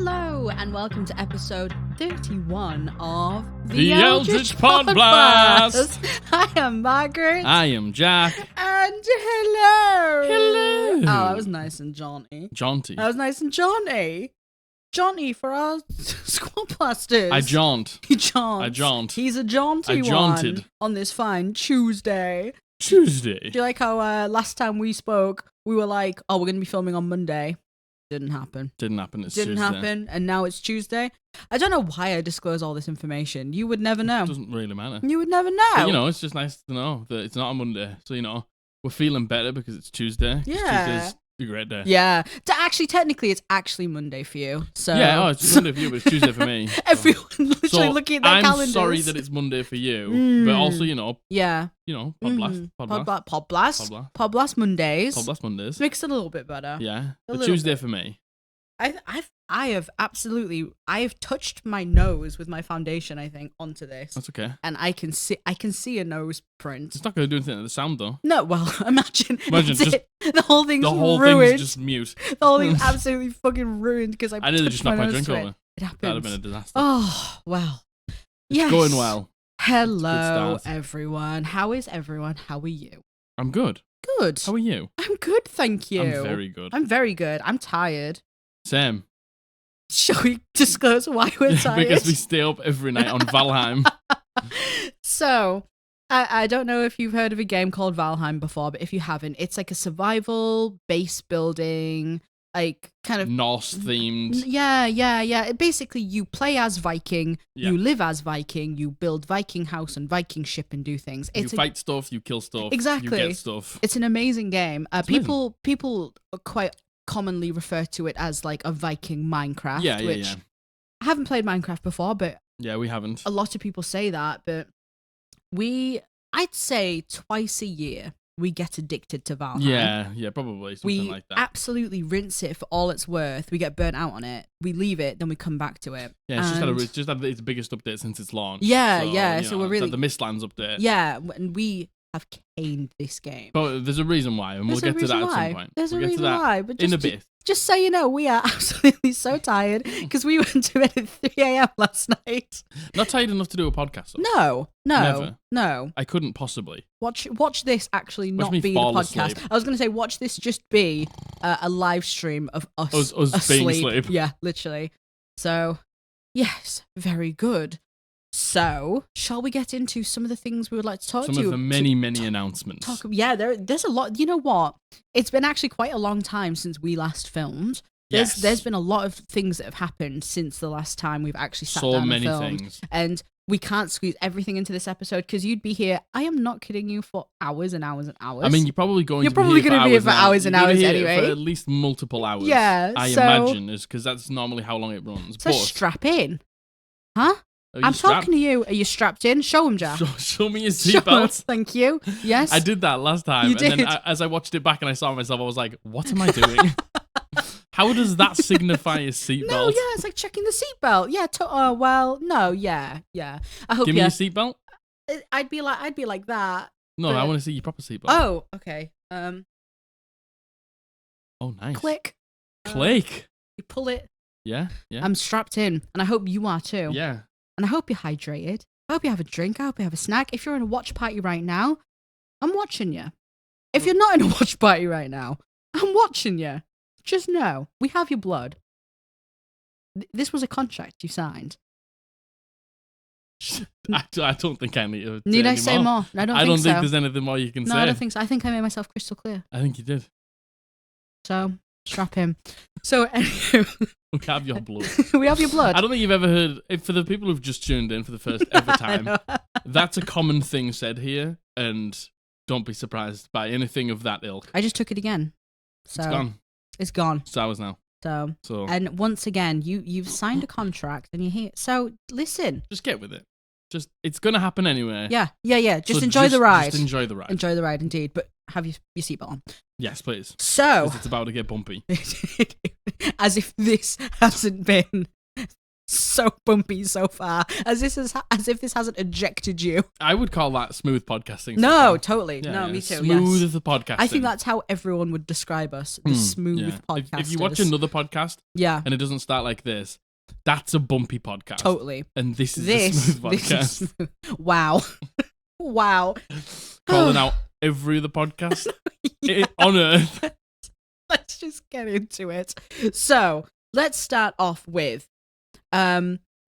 Hello and welcome to episode 31 of The Eldritch Podblast. I am Margaret. I am Jack. And hello. Hello. Oh, that was nice and jaunty. Jaunty. That was nice and jaunty. Jaunty for our squad blasters. I jaunt. He jaunts. I jaunt. He's a jaunty I jaunted. one on this fine Tuesday. Tuesday. Do you like how last time we spoke, we were like, oh, we're going to be filming on Monday. Didn't happen. Didn't happen. It's Didn't Tuesday. happen, and now it's Tuesday. I don't know why I disclose all this information. You would never know. It doesn't really matter. You would never know. But, you know, it's just nice to know that it's not a Monday. So, you know, we're feeling better because it's Tuesday. Yeah. Tuesday's a great day. Yeah. Technically, it's actually Monday for you. So Yeah, it's Monday for you, but it's Tuesday for me. Everyone literally So looking at their I'm calendars. sorry that it's Monday for you, but also, you know, Podblast. Podblast Mondays. Podblast Mondays. Makes it a little bit better. Yeah. A But little Tuesday bit. for me. I have touched my nose with my foundation, I think, onto this. That's okay. And I can see a nose print. It's not going to do anything to the sound, though. No, well, imagine just the whole thing's The whole ruined. thing's just mute. The whole thing's absolutely fucking ruined because I nearly just knocked my drink to it. over. It happens. That'd have been a disaster. Oh, well. It's Yes. going well. Hello, It's a good start. everyone. How is everyone? How are you? I'm good. Good. How are you? I'm good, thank you. I'm very good. I'm very good. I'm tired. Same. Shall we disclose why we're tired? Because we stay up every night on Valheim. So, I don't know if you've heard of a game called Valheim before, but if you haven't, it's like a survival, base building, like kind of Norse themed. Yeah. Basically, you play as Viking, Yeah. you live as Viking, you build Viking house and Viking ship and do things. You fight stuff, you kill stuff. Exactly. You get stuff. It's an amazing game. amazing. People quite commonly refer to it as like a Viking Minecraft. Yeah. Which I haven't played Minecraft before, but Yeah, we haven't. a lot of people say that. But I'd say twice a year we get addicted to Valheim. Yeah, probably. Something We like that. absolutely rinse it for all it's worth. We get burnt out on it. We leave it, then we come back to it. Yeah, And- it's just had its biggest update since its launch. Yeah, so, yeah, you so know, we're it's really- had the Mistlands update. Yeah, and we have caned this game. But there's a reason why, and we'll There's a get to that reason at why. some point. There's we'll a get reason to that why, but in a bit. Just so you know, we are absolutely so tired because we went to bed at 3 a.m. last night. Not tired enough to do a podcast. Though. No. Never. No. I couldn't possibly. Watch this actually Watch not me be the fall podcast. asleep. I was going to say, watch this just be a live stream of us being asleep. Yeah, literally. So, yes, very good. So, shall we get into some of the things we would like to talk to Some you of the many announcements. there's a lot. You know what? It's been actually quite a long time since we last filmed. There's been a lot of things that have happened since the last time we've actually sat So down many and filmed. things. And we can't squeeze everything into this episode because you'd be here. I am not kidding you, for hours and hours and hours. I mean, you're probably going You're to probably be gonna be here for now. hours and You're gonna hours be here anyway. For at least multiple hours. Yeah, I so- imagine, is because that's normally how long it runs. so But strap in, huh? are you I'm strapped? talking to you. Are you strapped in? Show him, Jack. Show me your Show him. seatbelt. Thank you. Yes, I did that last time, You and then did. as I watched it back and I saw myself, I was like, "What am I doing? How does that signify a seatbelt? No, yeah, it's like checking the seatbelt. Yeah. No, yeah. I hope Give me yeah. your seatbelt. I'd be like that. No, I but- want to see your proper seatbelt. Oh, okay. Oh, nice. Click. Click. You pull it. Yeah. I'm strapped in, and I hope you are too. Yeah. And I hope you're hydrated. I hope you have a drink. I hope you have a snack. If you're in a watch party right now, I'm watching you. If you're not in a watch party right now, I'm watching you. Just know, we have your blood. This was a contract you signed. I don't think I need to. Need I any say more? I don't I think don't so. think there's anything more you can No, say. I don't think so. I think I made myself crystal clear. I think you did. So, strap him. So, anyway, We have your blood. we have your blood. I don't think you've ever heard. For the people who've just tuned in for the first ever I time, know. that's a common thing said here, and don't be surprised by anything of that ilk. I just took it again. So, It's gone. It's gone. It's ours now. So, So and once again, you've signed a contract and you're here. So, listen. just get with it. Just it's gonna happen anyway. Yeah. Just So enjoy the ride. Just enjoy the ride. Enjoy the ride, indeed. But have your seatbelt on. Yes, please. So, 'Cause it's about to get bumpy. as if this hasn't been so bumpy so far. As if this hasn't ejected you. I would call that smooth podcasting. No, totally. Yeah, no, yeah. me too. Smooth yes. the podcasting. I think that's how everyone would describe us. The smooth podcasters. If you watch another podcast and it doesn't start like this, that's a bumpy podcast. Totally. And this is a smooth podcast. Wow. Wow. Calling out every other podcast on earth. Let's just get into it. So let's start off with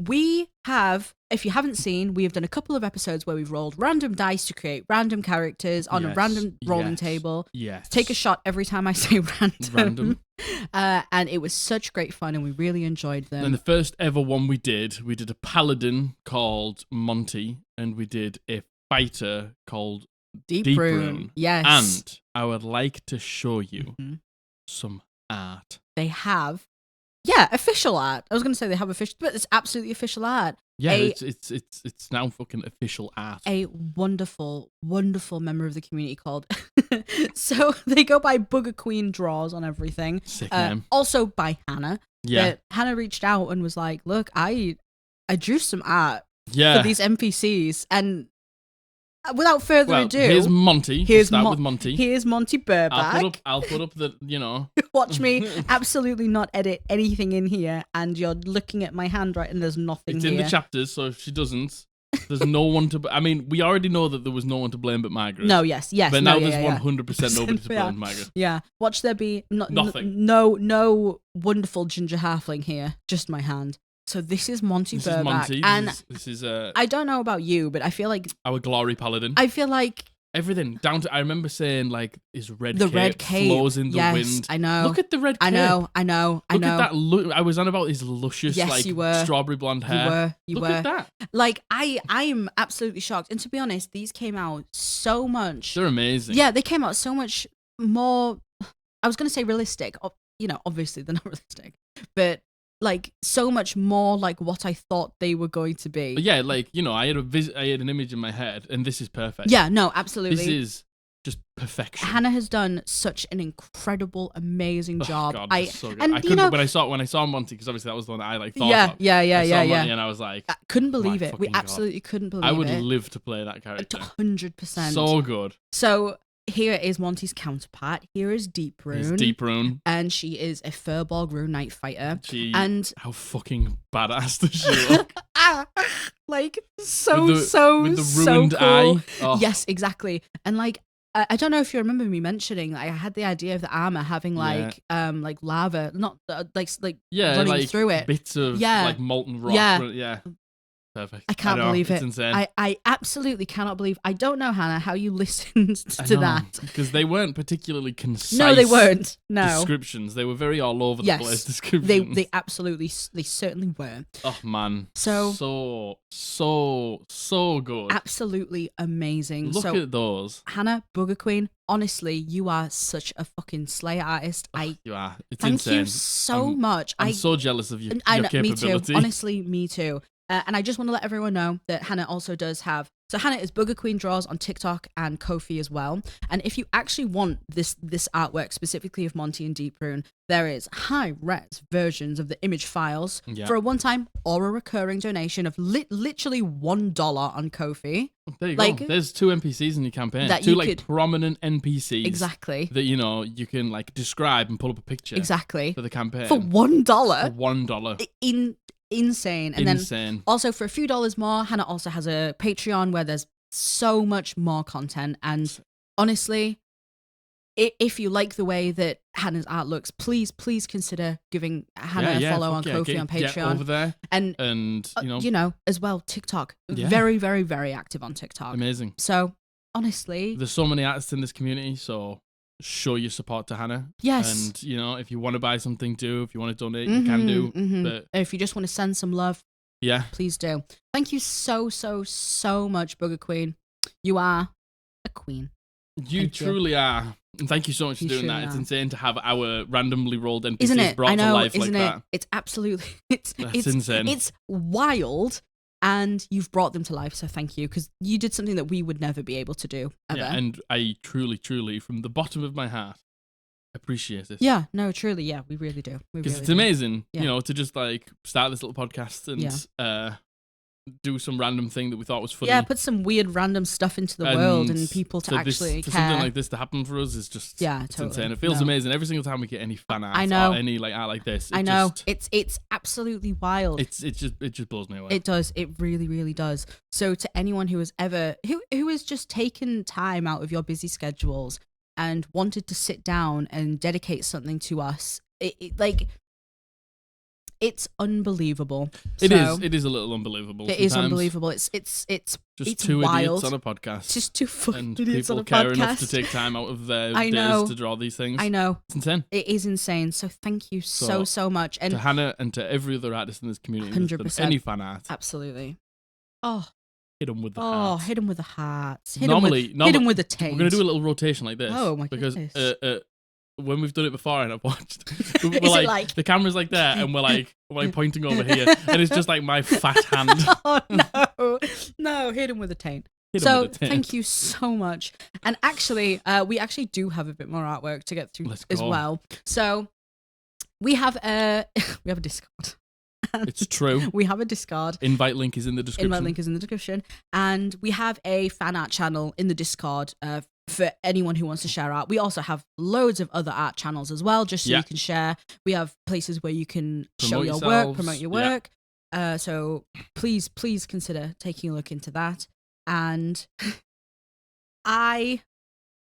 we have, if you haven't seen, we have done a couple of episodes where we've rolled random dice to create random characters on a random rolling table. Yes. Take a shot every time I say random. And it was such great fun and we really enjoyed them. And the first ever one we did a paladin called Monty, and we did a fighter called Deep Rune. Yes. And I would like to show you some art. They have, yeah, official art. I was going to say they have official, but it's absolutely official art. Yeah, it's now fucking official art. A wonderful, wonderful member of the community called. So they go by BoogerQueenDraws on everything. Sick name. Also by Hannah. Yeah. Hannah reached out and was like, "Look, I drew some art for these NPCs, and without further ado, here's Monty. We'll start with Monty. Here's Monty Burback. I'll put up the, you know. Watch me absolutely not edit anything in here, and you're looking at my handwriting. There's nothing it's here. In the chapters, so if she doesn't, there's no one to. I mean, we already know that there was no one to blame but Margaret. No, yes. But now there's 100% nobody to blame Margaret. Yeah. Watch there be nothing. No wonderful ginger halfling here. Just my hand. So this is Monty Burback, and this is I don't know about you, but I feel like our glory paladin. I feel like everything down to. I remember saying like his red cape flows in the wind. I know. Look at the red cape. I know. Look at that. I was on about his luscious, strawberry blonde hair. You Look were. at that. Like I'm absolutely shocked. And to be honest, these came out so much. They're amazing. Yeah, they came out so much more. I was going to say realistic. You know, obviously they're not realistic, but like so much more like what I thought they were going to be. But yeah, like, you know, I had an image in my head, and this is perfect. Yeah, no, absolutely. This is just perfection. Hannah has done such an incredible, amazing job. God, that's so good. And I couldn't, when I saw Monty, because obviously that was the one that I like thought of. Yeah. I saw Monty and I was like, I couldn't believe it. We absolutely couldn't believe it. I would live to play that character. 100%. So good. So here is Monty's counterpart. Here is Deep Rune. Deep Rune. And she is a Furbolg Rune Knight fighter. How fucking badass does she look? Like, with the ruined cool. eye. Oh. Yes, exactly. And like, I don't know if you remember me mentioning, like, I had the idea of the armor having like lava, not running through it. Bits of like molten rock. Yeah. Perfect. I can't believe it. It's insane. I absolutely cannot believe. I don't know, Hannah, how you listened to that. Because they weren't particularly concise. No, they weren't. No. Descriptions. They were very all over the place descriptions. They certainly were. Oh man. So good. Absolutely amazing. Look at those. Hannah, Booger Queen, honestly, you are such a fucking slayer artist. You are. It's thank insane. You so much. I'm so jealous of your capability. Me too. Honestly, me too. And I just want to let everyone know that Hannah also does have. So Hannah is BoogerQueenDraws on TikTok and Ko-fi as well. And if you actually want this artwork specifically of Monty and Deep Rune, there is high-res versions of the image files for a one-time or a recurring donation of literally $1 on Ko-fi. There you go. There's 2 NPCs in your campaign. Two prominent NPCs. Exactly. That, you know, you can like describe and pull up a picture. Exactly. For the campaign. For $1. For $1. Insane. And then also for a few dollars more, Hannah also has a Patreon where there's so much more content. And honestly, if you like the way that Hannah's art looks, please consider giving Hannah a follow on Ko-fi on Patreon. Get over there. And you know, as well, TikTok. Very, very, very active on TikTok. Amazing. So honestly, there's so many artists in this community, so show your support to Hannah. Yes. And, you know, if you want to buy something, do. If you want to donate, you can do. But if you just want to send some love, please do. Thank you so much, Booger Queen. You are a queen. You truly are. And thank you so much for doing that. It's insane to have our randomly rolled NPCs brought to life like that. It's absolutely... It's insane. It's wild. And you've brought them to life, so thank you, because you did something that we would never be able to do, ever. Yeah, and I truly, from the bottom of my heart, appreciate it. Yeah, no, truly, yeah, we really do. Because it's amazing, Yeah. to just like start this little podcast and do some random thing that we thought was funny. Yeah, put some weird random stuff into the world and people to actually for care. something like this to happen for us is just it's totally. insane. It feels amazing every single time we get any fan art I know. or any like art like this. I know. It's absolutely wild. It just blows me away. It does. It really, really does. So to anyone who has ever who has just taken time out of your busy schedules and wanted to sit down and dedicate something to us, it's unbelievable. It is a little unbelievable. It is unbelievable. It's just two wild. idiots on a podcast. Just two fucking and idiots on people a care podcast. enough to take time out of their I days know. to draw these things. I know. It's insane. It is insane. So thank you so much. And to Hannah and to every other artist in this community, 100%. any fan art, absolutely. Oh, hit them with the heart. hit them with the hearts. Hit Normally, them with the taint. We're gonna do a little rotation like this. Oh my because, goodness. when we've done it before and I've watched, we're Is it like the camera's like there and we're like pointing over here and it's just like my fat hand. Oh no, hit him with a taint. So thank you so much. And actually, we actually do have a bit more artwork to get through as well. So we have a Discord. It's true. We have a Discord. Invite link is in the description. And we have a fan art channel in the Discord for anyone who wants to share art. We also have loads of other art channels as well, just so you can share. We have places where you can show your work, promote your work. So please consider taking a look into that. And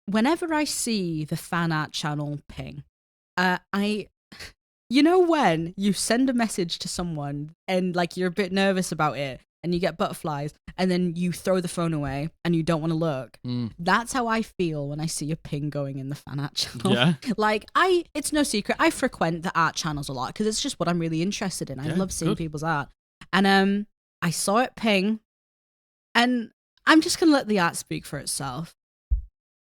whenever I see the fan art channel ping, you know when you send a message to someone and like you're a bit nervous about it and you get butterflies and then you throw the phone away and you don't want to look. That's how I feel when I see a ping going in the fan art channel. Yeah. Like it's no secret. I frequent the art channels a lot because it's just what I'm really interested in. I love seeing people's art. And I saw it ping and I'm just going to let the art speak for itself.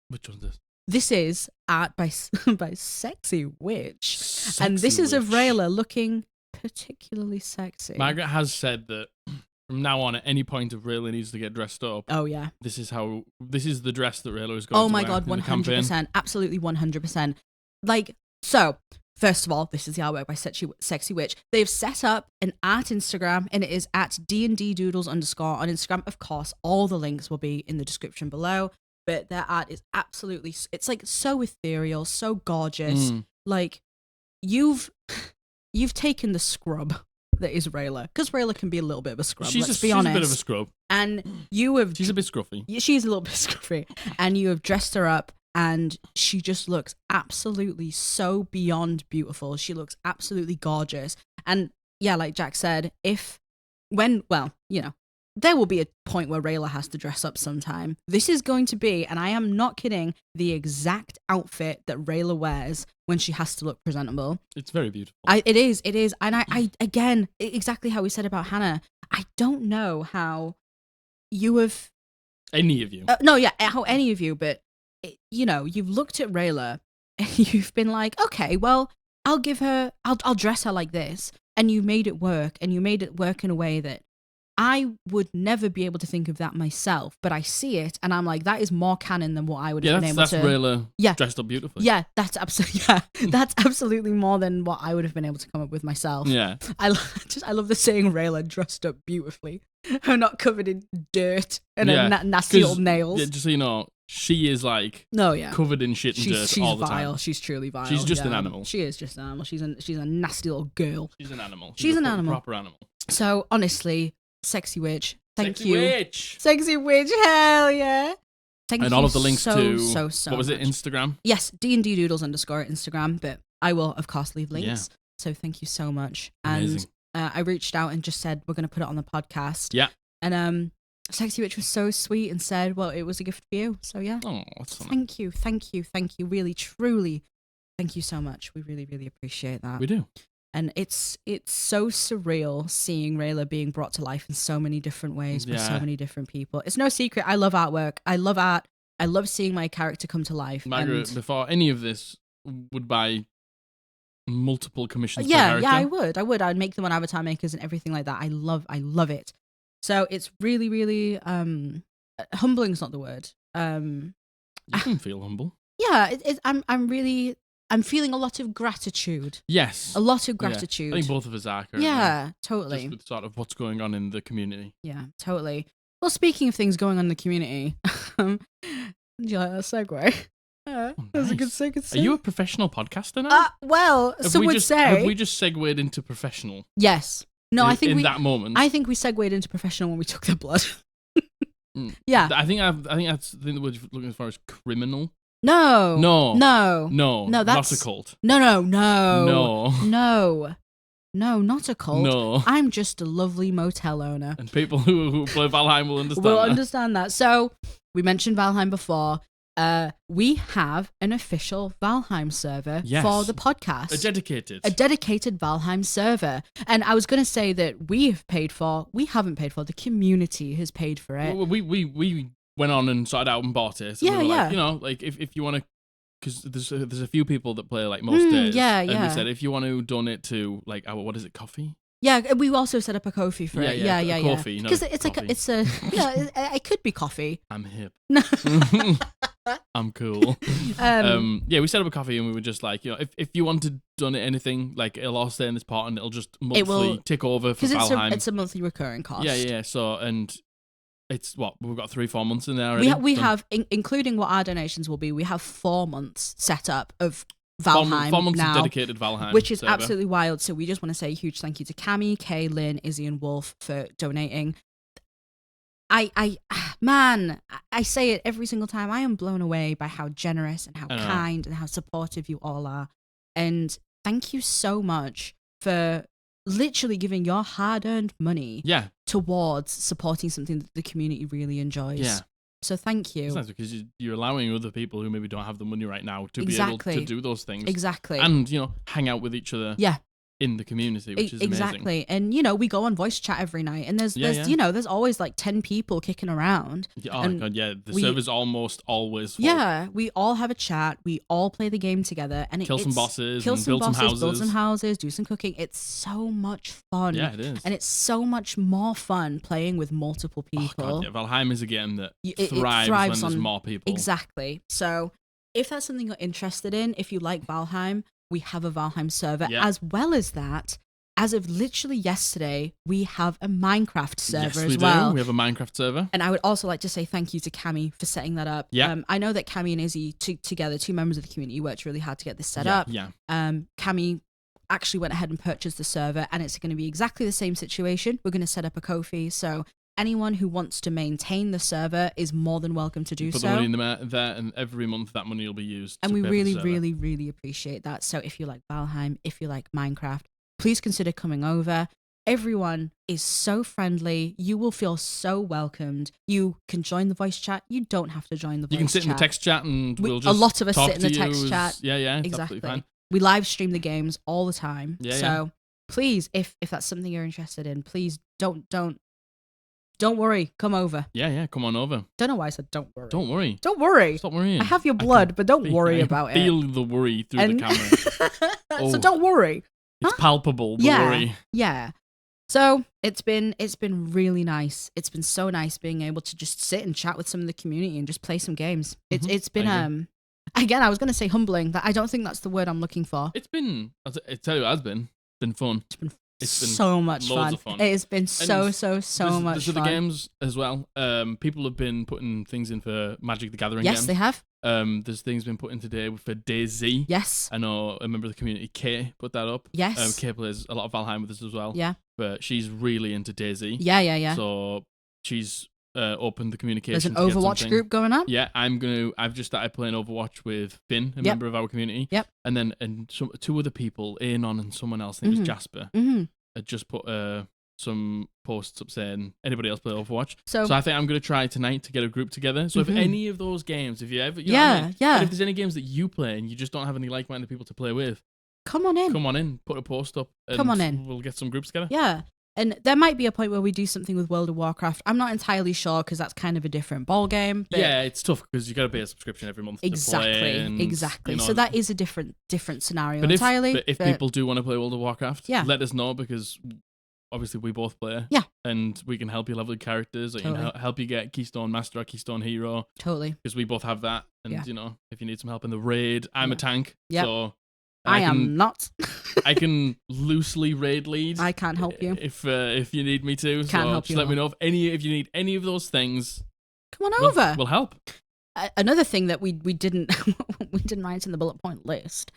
Which one's this? This is art by Sexy Witch. And this is of Rayla looking particularly sexy. Margaret has said that from now on, at any point if Rayla needs to get dressed up, oh yeah, this is the dress that Rayla is going to wear. Oh my god, 100%, absolutely 100%. Like, so first of all, this is the artwork by Sexy Witch. They've set up an art Instagram, and it is at @dnddoodles_ on Instagram. Of course, all the links will be in the description below. But their art is absolutely, it's like so ethereal, so gorgeous. Like you've taken the scrub that is Rayla, because Rayla can be a little bit of a scrub. Let's be honest. She's a bit of a scrub, and you have. She's a bit scruffy. She's a little bit scruffy, and you have dressed her up, and she just looks absolutely so beyond beautiful. She looks absolutely gorgeous, and yeah, like Jack said, there will be a point where Rayla has to dress up sometime. This is going to be, and I am not kidding, the exact outfit that Rayla wears when she has to look presentable. It's very beautiful. It is. And I again, exactly how we said about Hannah, I don't know how you have... Any of you. How any of you, but, you've looked at Rayla and you've been like, okay, well, I'll dress her like this. And you made it work, and you made it work in a way that I would never be able to think of that myself, but I see it and I'm like, that is more canon than what I would have been able to. That's Rayla dressed up beautifully. Yeah, that's absolutely more than what I would have been able to come up with myself. Yeah, I love the saying Rayla dressed up beautifully, her not covered in dirt and her nasty old nails. Yeah, just so you know, she is like covered in shit and dirt all the vile. time. She's truly vile. She's just an animal. She is just an animal. She's a nasty little girl. She's an animal. She's an animal. Proper animal. So honestly, Sexy Witch, thank you. Sexy Witch, hell yeah. Thank you. And all of the links so what was it, Instagram? Yes, @dnddoodles_ Instagram, but I will, of course, leave links. Yeah. So thank you so much. Amazing. And I reached out and just said, we're going to put it on the podcast. Yeah. And Sexy Witch was so sweet and said, well, it was a gift for you. So yeah. Oh, that's so nice. Thank you. Really, truly, thank you so much. We really, really appreciate that. We do. And it's so surreal seeing Rayla being brought to life in so many different ways by so many different people. It's no secret. I love artwork. I love art. I love seeing my character come to life. Margaret, before any of this, would buy multiple commissions. Yeah, I would. I'd make them on avatar makers and everything like that. I love it. So it's really, really humbling is not the word. You can feel humble. Yeah, I'm really I'm feeling a lot of gratitude. Yes. A lot of Yeah. gratitude. I think both of us are currently. Yeah, totally. Just with sort of what's going on in the community. Yeah, totally. Well, speaking of things going on in the community, do you like that segue? That was a good segue. Are you a professional podcaster now? Well, some would say. Have we just segued into professional? Yes. No, I think in that moment. I think we segued into professional when we took their blood. Yeah. I think that's the thing that we're looking as far as criminal. No. No. That's not a cult. No, not a cult. No. I'm just a lovely motel owner. And people who play Valheim will understand. Understand that. So we mentioned Valheim before. We have an official Valheim server for the podcast. A dedicated Valheim server. And I was going to say that we haven't paid for, the community has paid for it. We went on and sorted out and bought it. So we were like, you know, like if you want to, because there's a few people that play like most days. And we said, if you want to donate to like our, what is it, coffee? Yeah, we also set up a Ko-fi for it. Yeah. Coffee, because it's coffee. like it's a it could be coffee. I'm hip. No. I'm cool. We set up a coffee and we were just like, you know, if you want to donate anything, like it'll all stay in this pot and it'll just monthly tick over for Valheim. It's a monthly recurring cost. Yeah. So, and it's we've got 3-4 months in there already. We have, including what our donations will be, we have 4 months set up of Valheim 4 months now, of dedicated Valheim, which is server. absolutely wild. So we just want to say a huge thank you to Cami, Kay, Lynn, Izzy, and Wolf for donating. I say it every single time. I am blown away by how generous and how kind and how supportive you all are. And thank you so much for literally giving your hard-earned money towards supporting something that the community really enjoys. Yeah. So thank you. It's nice because you're allowing other people who maybe don't have the money right now to be able to do those things. Exactly. And, you know, hang out with each other. Yeah. In the community, which is amazing. And you know, we go on voice chat every night, and there's you know, there's always like 10 people kicking around. Oh my god, yeah, the server's almost always full. Yeah, we all have a chat, we all play the game together, and kill some bosses, build some houses, do some cooking. It's so much fun. Yeah, it is, and it's so much more fun playing with multiple people. Oh god, yeah, Valheim is a game that thrives when there's more people. Exactly. So if that's something you're interested in, if you like Valheim, we have a Valheim server. As well as that, as of literally yesterday, we have a Minecraft server as well. We have a Minecraft server. And I would also like to say thank you to Cami for setting that up. Yeah. I know that Cami and Izzy, together, 2 members of the community, worked really hard to get this set up. Yeah. Cami actually went ahead and purchased the server, and it's going to be exactly the same situation. We're going to set up a Ko-fi, so anyone who wants to maintain the server is more than welcome to do so. Put the money in there, and every month that money will be used. And we really, really, really appreciate that. So if you like Valheim, if you like Minecraft, please consider coming over. Everyone is so friendly. You will feel so welcomed. You can join the voice chat. You don't have to join the voice chat. You can sit in the text chat and we'll just a lot of us sit in the text chat. Yeah, exactly. Fine. We live stream the games all the time. Yeah, so please, if that's something you're interested in, please don't worry, come over. Yeah, come on over. Don't know why I said don't worry. Don't worry. Don't worry. Stop worrying. I have your blood, but don't worry about it. Feel the worry through the camera. So don't worry. It's palpable, the worry. Yeah. So it's been really nice. It's been so nice being able to just sit and chat with some of the community and just play some games. It's been again, I was gonna say humbling, but I don't think that's the word I'm looking for. It's been I tell you, it has been fun. It's been so much fun. Of fun. It has been so much fun. There's other games as well. People have been putting things in for Magic the Gathering. Yes, they have. There's things been put in today for DayZ. Yes. I know a member of the community, Kay, put that up. Yes. Kay plays a lot of Valheim with us as well. Yeah. But she's really into DayZ. Yeah. So she's opened the communication. There's an Overwatch group going on. Yeah, I've just started playing Overwatch with Finn, a member of our community. Yep. And then two other people, Anon and someone else, I think it's Jasper. Had just put some posts up saying anybody else play Overwatch. So I think I'm going to try tonight to get a group together. So if any of those games, if you ever, you know what I mean? And if there's any games that you play and you just don't have any like-minded people to play with, come on in, put a post up, and we'll get some groups together. Yeah. And there might be a point where we do something with World of Warcraft. I'm not entirely sure because that's kind of a different ball game. Yeah, it's tough because you got to pay a subscription every month. Exactly. To play and, exactly. You know, so that is a different scenario but entirely. If people do want to play World of Warcraft, let us know because obviously we both play. Yeah. and we can help you level your characters, or Totally. help you get Keystone Master or Keystone Hero. Totally. Because we both have that. And, if you need some help in the raid, I'm a tank. Yep. So I am not. I can loosely raid lead. I can't help you. If you need me to. Can't help just you. Let me know if you need any of those things. Come on over. We'll help. Another thing that we didn't write in the bullet point list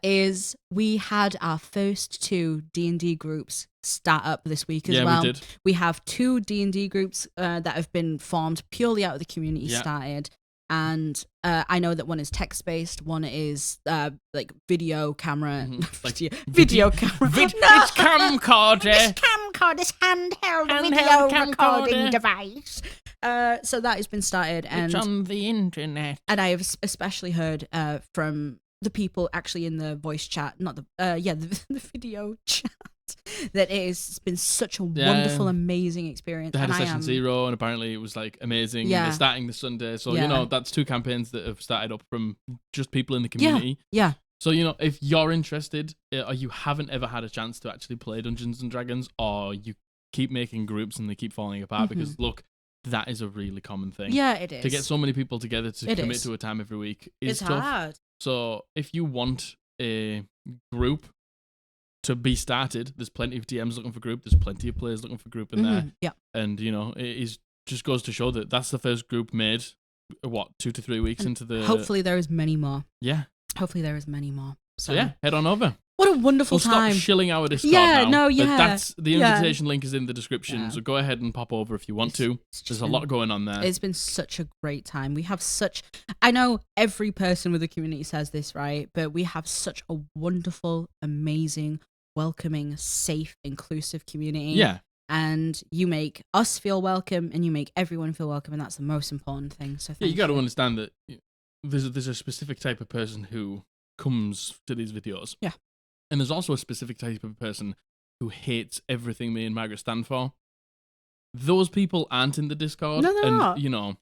is we had our first 2 D&D groups start up this week as well. We did. We have 2 D&D groups that have been formed purely out of the community started. And I know that one is text-based, one is like video camera. Video camera. It's camcorder. This camcorder, this handheld video recording device. So that has been started. And it's on the internet. And I have especially heard from the people actually in the voice chat, not the video chat, that it has been such a wonderful, amazing experience. They had a session 0, and apparently it was like amazing. Yeah. They're starting this Sunday. So, that's 2 campaigns that have started up from just people in the community. Yeah. So, if you're interested, or you haven't ever had a chance to actually play Dungeons and Dragons, or you keep making groups and they keep falling apart, because look, that is a really common thing. Yeah, it is. To get so many people together to commit to a time every week is tough. Hard. So if you want a group to be started, there's plenty of DMs looking for group. There's plenty of players looking for group in there. Yeah. And, it just goes to show that that's the first group made, 2 to 3 weeks into the... Hopefully there is many more. Yeah. Hopefully there is many more. So yeah, head on over. What a wonderful time. Stop shilling our Discord now. The invitation link is in the description, so go ahead and pop over if you want to. There's a lot going on there. It's been such a great time. We have I know every person with the community says this, right? But we have such a wonderful, amazing, welcoming, safe, inclusive community. Yeah. And you make us feel welcome, and you make everyone feel welcome, and that's the most important thing. So you got to understand that there's a specific type of person who comes to these videos. Yeah. And there's also a specific type of person who hates everything me and Margaret stand for. Those people aren't in the Discord. No, they're not.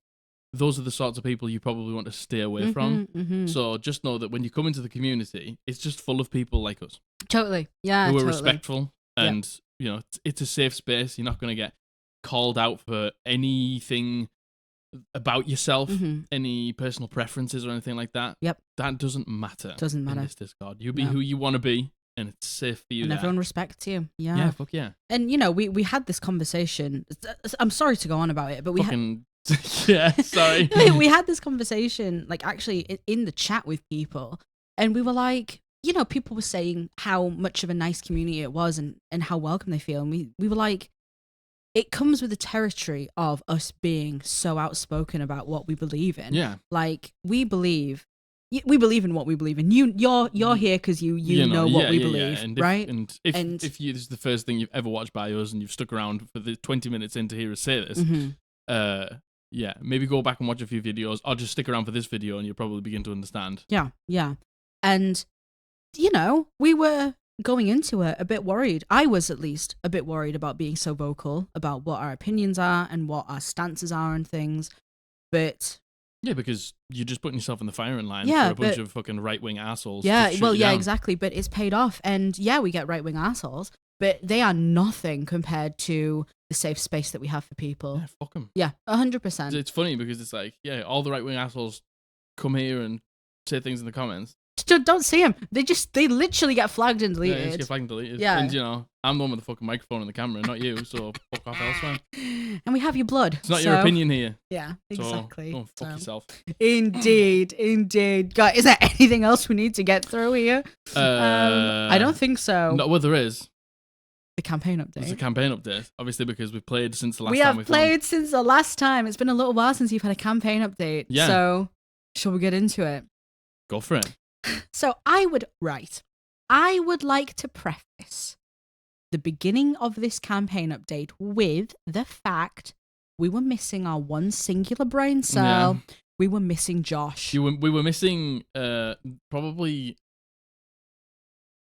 Those are the sorts of people you probably want to stay away from. Mm-hmm. So just know that when you come into the community, it's just full of people like us. Totally. Yeah, who are respectful. And, it's a safe space. You're not going to get called out for anything about yourself, any personal preferences or anything like that. Yep. That doesn't matter. Doesn't matter. In this Discord. You be who you want to be, and it's safe for you. And everyone respects you. Yeah. Yeah, fuck yeah. And, we had this conversation. I'm sorry to go on about it, but we sorry. We had this conversation, like, actually in the chat with people, and we were like, people were saying how much of a nice community it was and how welcome they feel. And we were like, it comes with the territory of us being so outspoken about what we believe in. Yeah. Like, we believe in what we believe in. You're here because you know what we believe, and right? If this is the first thing you've ever watched by us and you've stuck around for the 20 minutes in to hear us say this, maybe go back and watch a few videos, or just stick around for this video and you'll probably begin to understand. Yeah. And, we were going into it a bit worried. I was at least a bit worried about being so vocal about what our opinions are and what our stances are and things. But yeah, because you're just putting yourself in the firing line for a bunch of fucking right-wing assholes. Yeah, exactly. But it's paid off. And we get right-wing assholes, but they are nothing compared to the safe space that we have for people. Yeah, fuck them. Yeah, 100%. It's funny because it's like, all the right-wing assholes come here and say things in the comments. Don't see them. They literally get flagged and deleted. Yeah, they just get flagged and deleted. Yeah. And, I'm the one with the fucking microphone and the camera, not you, so fuck off elsewhere. And we have your blood. It's not your opinion here. Yeah, exactly. So, fuck yourself. Indeed. God, is there anything else we need to get through here? I don't think so. No, well, there is. The campaign update. There's a campaign update, obviously, because we've played since the last time we have played since the last time. It's been a little while since you've had a campaign update. Yeah. So, shall we get into it? Go for it. So I would like to preface the beginning of this campaign update with the fact we were missing our one singular brain cell. Yeah. We were missing Josh. We were missing probably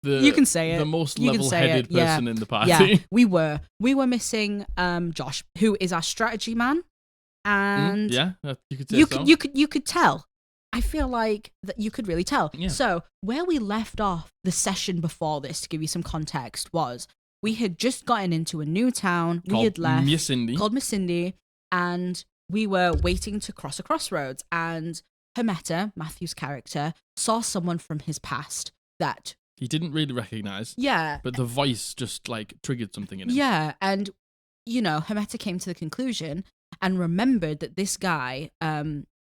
you can say it. The most level-headed person in the party. Yeah, we were missing Josh, who is our strategy man, and you could say you could tell. I feel like that you could really tell. Yeah. So where we left off the session before this, to give you some context, was we had just gotten into a new town. We had left. Called Miss Cindy. And we were waiting to cross a crossroads. And Hermeta, Matthew's character, saw someone from his past that he didn't really recognize. Yeah. But the voice just like triggered something in him. Yeah. And, Hermeta came to the conclusion and remembered that this guy,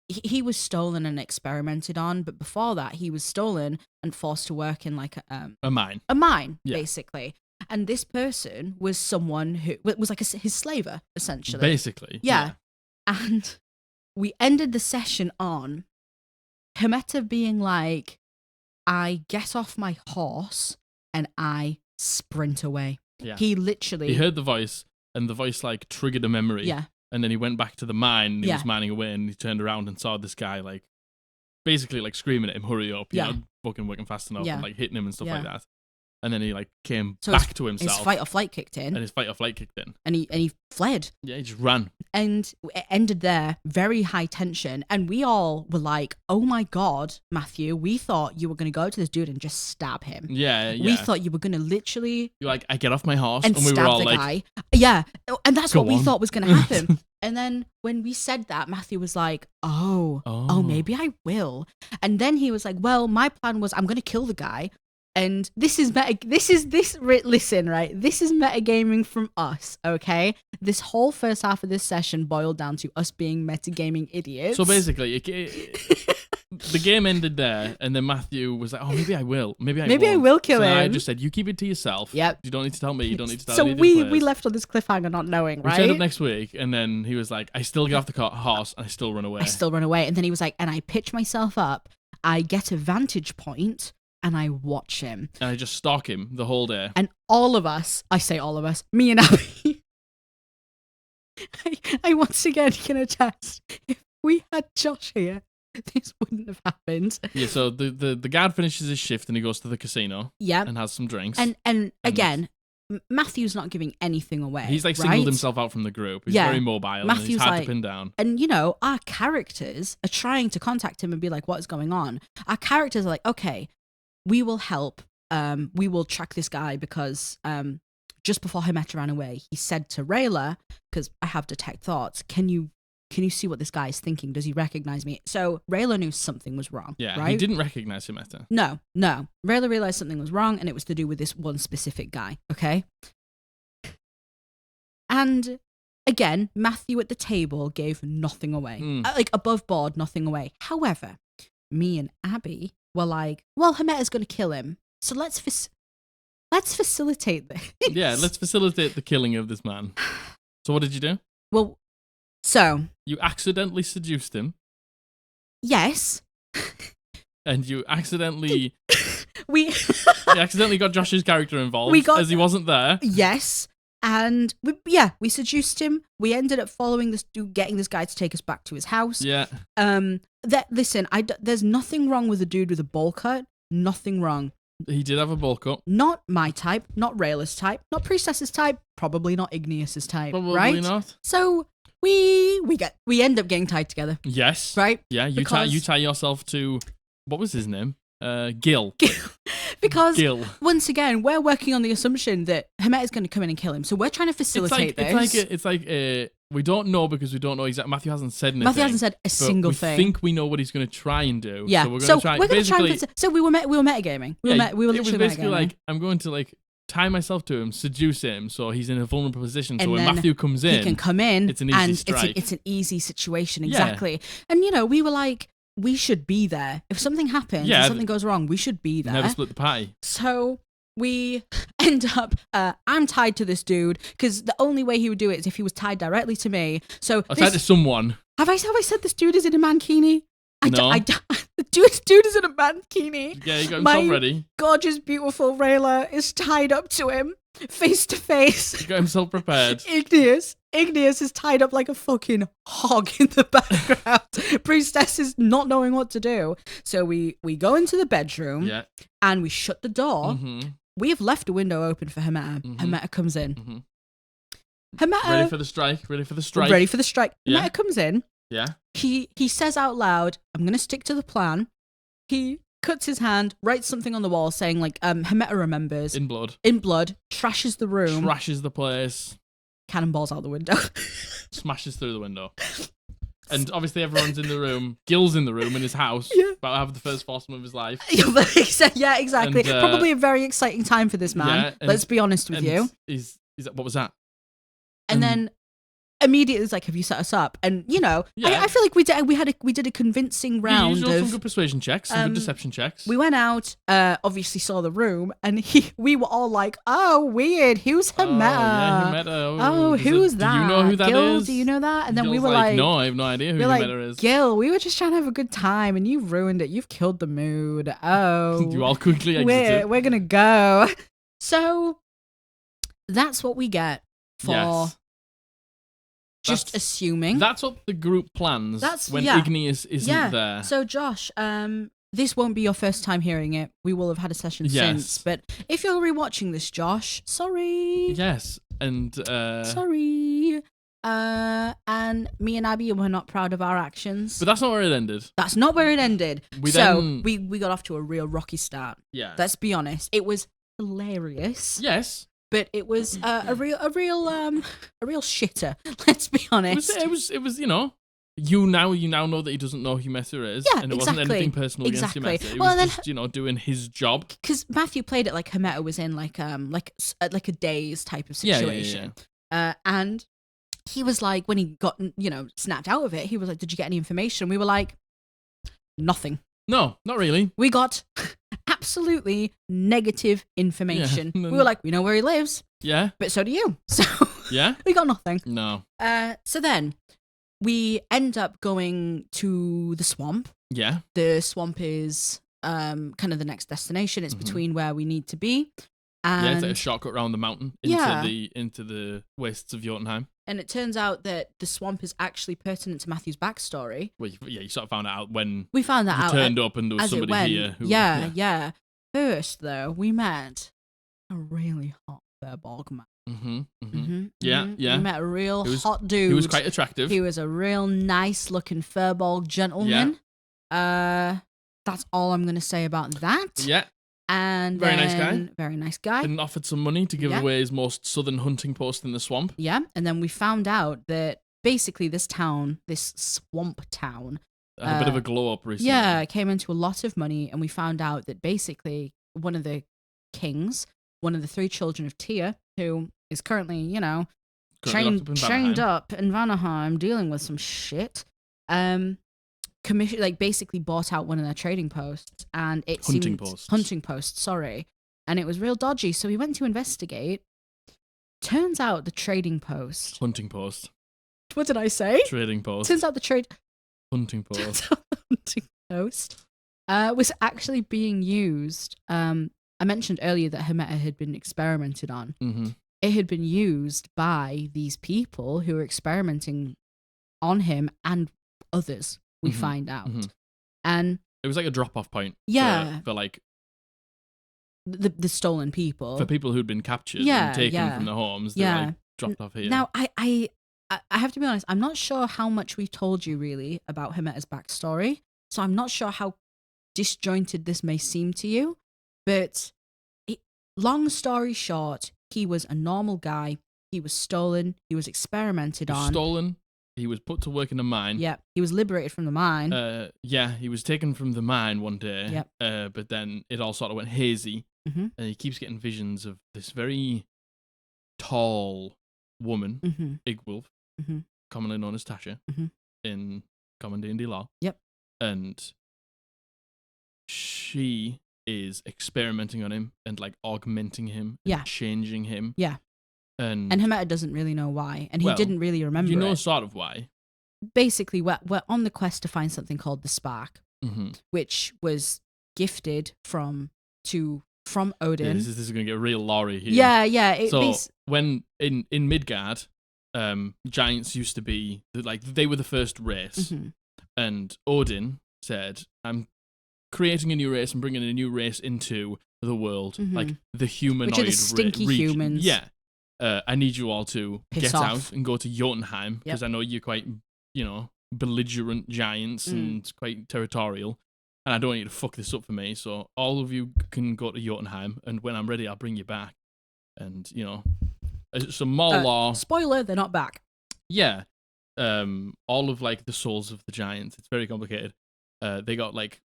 he was stolen and experimented on. But before that, he was stolen and forced to work in like a mine. A mine, basically. And this person was someone who was like his slaver, essentially. Basically. Yeah. And we ended the session on Hermeta being like, I get off my horse and I sprint away. Yeah. He heard the voice and the voice like triggered a memory. Yeah. And then he went back to the mine and he was mining away and he turned around and saw this guy like basically like screaming at him, hurry up, you know, fucking working fast enough and like hitting him and stuff like that. And then he like came back to himself. His fight or flight kicked in. And his fight or flight kicked in. And he fled. Yeah, he just ran. And it ended there, very high tension. And we all were like, oh my God, Matthew, we thought you were going to go to this dude and just stab him. Yeah. We thought you were going to literally... You're like, I get off my horse and we were all like... Guy. Yeah, and that's what we thought was going to happen. And then when we said that, Matthew was like, oh, maybe I will. And then he was like, well, my plan was I'm going to kill the guy. And this is listen, right? This is metagaming from us, okay? This whole first half of this session boiled down to us being metagaming idiots. So basically, the game ended there, and then Matthew was like, oh, maybe I will. Maybe I will kill him. I just said, you keep it to yourself. Yep. You don't need to tell me. You don't need to tell so me. So we left on this cliffhanger not knowing, right? We turned up next week, and then he was like, I still get off the horse, and I still run away. And then he was like, and I pitch myself up. I get a vantage point. And I watch him. And I just stalk him the whole day. And all of us, I say all of us, me and Abby, I once again can attest, if we had Josh here, this wouldn't have happened. Yeah, so the guard finishes his shift and he goes to the casino. Yeah. And has some drinks. And again, Matthew's not giving anything away. He's like singled himself out from the group. He's very mobile. Matthew's and he's hard to pin down. And our characters are trying to contact him and be like, what is going on? Our characters are like, okay, we will help. We will track this guy because just before Hermeta ran away, he said to Rayla, because I have detect thoughts, can you see what this guy is thinking? Does he recognize me? So Rayla knew something was wrong. Yeah, right? He didn't recognize Hermeta. No. Rayla realized something was wrong, and it was to do with this one specific guy, okay? And again, Matthew at the table gave nothing away. Like above board, nothing away. However, me and Abby were like, well, Hermeta's going to kill him. So let's facilitate this. Yeah, let's facilitate the killing of this man. So what did you do? Well, so... You accidentally seduced him. Yes. And you accidentally... You accidentally got Josh's character involved as he wasn't there. Yes. And we seduced him. We ended up following this dude, getting this guy to take us back to his house. Yeah. Listen, there's nothing wrong with a dude with a bowl cut. Nothing wrong. He did have a bowl cut. Not my type. Not Rayla's type. Not Priestess's type. Probably not Igneous's type. Probably right? not. So we end up getting tied together. Yes. Right. Yeah. You tie yourself to what was his name? Gil. Because once again, we're working on the assumption that Hermeta is going to come in and kill him. So we're trying to facilitate this. It's like we don't know because we don't know exactly. Matthew hasn't said anything. Matthew hasn't said a single thing. We think we know what he's going to try and do. Yeah. So we're going to try. So we were metagaming. We were literally it was basically metagaming. like I'm going to like tie myself to him, seduce him, so he's in a vulnerable position. So when Matthew comes in, he can come in. It's an easy strike. It's an easy situation, exactly. Yeah. And we were like, we should be there. If something happens, if something goes wrong, we should be there. Never split the party. So we end up, I'm tied to this dude, because the only way he would do it is if he was tied directly to me. So tied to someone. Have I said this dude is in a mankini? No. The dude is in a mankini. Yeah, he got himself ready. Gorgeous, beautiful Rayla is tied up to him, face to face. He got himself prepared. Igneous is tied up like a fucking hog in the background. Priestess is not knowing what to do. So we go into the bedroom and we shut the door. Mm-hmm. We have left a window open for Hermeta. Mm-hmm. Hermeta comes in. Mm-hmm. Hermeta... Ready for the strike. Yeah. Hermeta comes in. Yeah. He says out loud, I'm going to stick to the plan. He cuts his hand, writes something on the wall saying like, Hemeta remembers. In blood. In blood. Trashes the room. Trashes the place. Cannonballs out the window. Smashes through the window. And obviously everyone's in the room. Gil's in the room in his house. Yeah. About to have the first foursome of his life. Yeah, exactly. And, probably a very exciting time for this man. Yeah, Let's be honest with you. What was that? And then immediately it's like, have you set us up? And Yeah. I feel like we did a convincing round some of good persuasion checks, some good deception checks. We went out, obviously saw the room, and we were all like, "Oh, weird. Who's Hemeta? Yeah, Hemeta. Oh, who's that? Do you know who that Gil, is? Do you know that?" And then Gil's we were like, "No, I have no idea who Hemeta is." Gil, we were just trying to have a good time, and you ruined it. You've killed the mood. Oh, you all quickly exited. We're gonna go. So that's what we get for. Yes. Just assuming. That's what the group plans when Igneous isn't there. So Josh, this won't be your first time hearing it. We will have had a session since. But if you're rewatching this, Josh, sorry. Yes, and sorry. And me and Abby were not proud of our actions. But that's not where it ended. That's not where it ended. We got off to a real rocky start. Yeah. Let's be honest. It was hilarious. Yes. But it was a real shitter. Let's be honest. It was you now know that he doesn't know who Hemeta is. Yeah, and it wasn't anything personal against Hemeta. He was just doing his job. Because Matthew played it like Hemeta was in like a daze type of situation. Yeah. And he was like, when he got snapped out of it, he was like, "Did you get any information?" We were like, "Nothing." No, not really. We got absolutely negative information. Yeah. We were like, "We know where he lives." Yeah. But so do you. So yeah, we got nothing. No. So then we end up going to the swamp. Yeah. The swamp is kind of the next destination. It's between where we need to be. And it's like a shortcut around the mountain into the wastes of Jotunheim. And it turns out that the swamp is actually pertinent to Matthew's backstory. Well, you sort of found out when we found that out. Turned up and there was somebody here. Yeah. First, though, we met a really hot Furbolg man. Yeah. We met a real hot dude. He was quite attractive. He was a real nice-looking Furbolg gentleman. Yeah. That's all I'm going to say about that. Yeah. And very nice guy. And offered some money to give away his most southern hunting post in the swamp. Yeah, and then we found out that basically this swamp town, had a bit of a glow up recently. Yeah, it came into a lot of money, and we found out that basically one of the kings, one of the 3 children of Tyr, who is currently, chained up in Valheim, dealing with some shit, basically bought out one of their trading posts, and it hunting posts, sorry, and it was real dodgy. So we went to investigate. Turns out the trading post, hunting post. What did I say? Trading post. Turns out the hunting post. Hunting post was actually being used. I mentioned earlier that Hemeta had been experimented on. Mm-hmm. It had been used by these people who were experimenting on him and others. We find out. And it was like a drop-off point. Yeah. For like the stolen people. For people who'd been captured and taken from their homes. They were like dropped off here. Now, I have to be honest, I'm not sure how much we've told you really about Hemeta's backstory. So I'm not sure how disjointed this may seem to you. But long story short, he was a normal guy. He was stolen. He was experimented on. Stolen. He was put to work in a mine. Yeah, he was liberated from the mine. He was taken from the mine one day. Yep. But then it all sort of went hazy. Mm-hmm. And he keeps getting visions of this very tall woman, Igwulf, commonly known as Tasha, in common D&D law. Yep. And she is experimenting on him and like augmenting him, changing him. Yeah. And Hemeta doesn't really know why, and he didn't really remember. You know, sort of why. Basically, we're on the quest to find something called the Spark, which was gifted from Odin. Yeah, this is going to get real lorry here. Yeah. When in Midgard, giants used to be they were the first race, and Odin said, "I'm creating a new race and bringing a new race into the world, like the humanoid, which are the stinky humans." Yeah. I need you all to Piss get off. out and go to Jotunheim, because I know you're quite, belligerent giants and quite territorial. and I don't want you to fuck this up for me. So all of you can go to Jotunheim, and when I'm ready, I'll bring you back. And some more law. Spoiler: they're not back. Yeah, all of like the souls of the giants. It's very complicated. They got like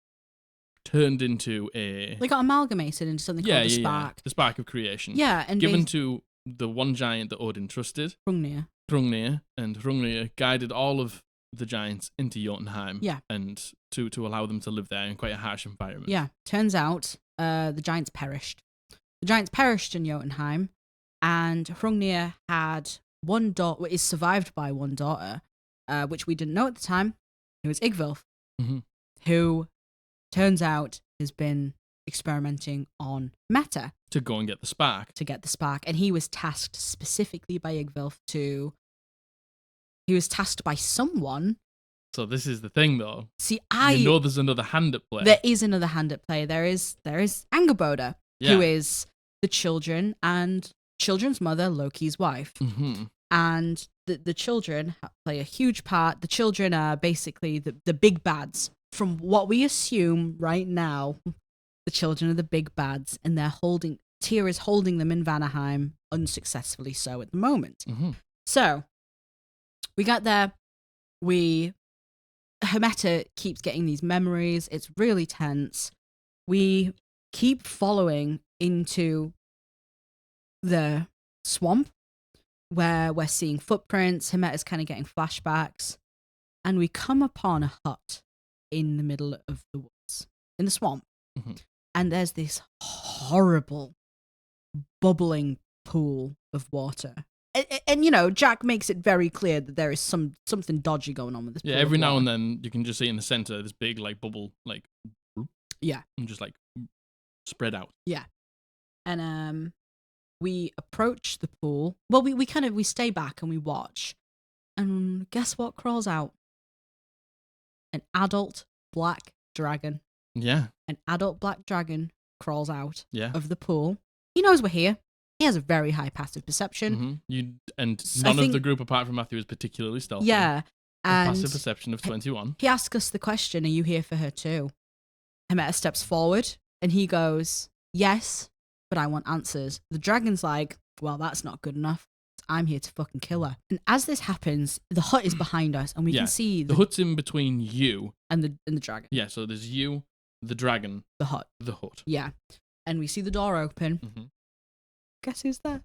turned into They got amalgamated into something called the spark. The spark of creation. Yeah, and given to the one giant that Odin trusted, Hrungnir, and Hrungnir guided all of the giants into Jotunheim. Yeah, and to allow them to live there in quite a harsh environment. Yeah, turns out the giants perished. The giants perished in Jotunheim, and Hrungnir had one daughter, is survived by one daughter, which we didn't know at the time, who was Yggvilf, who turns out has been experimenting on Meta. To go and get the spark. And he was tasked specifically by Yggvilf he was tasked by someone. So this is the thing, though. See, there's another hand at play. There is another hand at play. There is Angerboda, who is the children's mother, Loki's wife. And the children play a huge part. The children are basically the big bads. From what we assume right now, the children are the big bads, and Tyr is holding them in Valheim, unsuccessfully so at the moment. So we got there. Hermeta keeps getting these memories. It's really tense. We keep following into the swamp where we're seeing footprints. Hermeta's kind of getting flashbacks. And we come upon a hut in the middle of the woods, in the swamp. And there's this horrible, bubbling pool of water. And Jack makes it very clear that there is something dodgy going on with this. Yeah, every now and then you can just see in the center this big like bubble, like and just like spread out. Yeah, and we approach the pool. Well, we stay back and we watch, and guess what crawls out? An adult black dragon. Yeah, an adult black dragon crawls out. Yeah. Of the pool. He knows we're here. He has a very high passive perception. None of the group apart from Matthew is particularly stealthy. Yeah. And passive perception of 21. He asks us the question, are you here for her too? Hermeta steps forward and he goes, yes, but I want answers. The dragon's like, well, that's not good enough. I'm here to fucking kill her. And as this happens, the hut is behind us and we can see the hut's in between you and the dragon. Yeah, so there's you, the dragon, the hut. Yeah. And we see the door open. Guess who's there?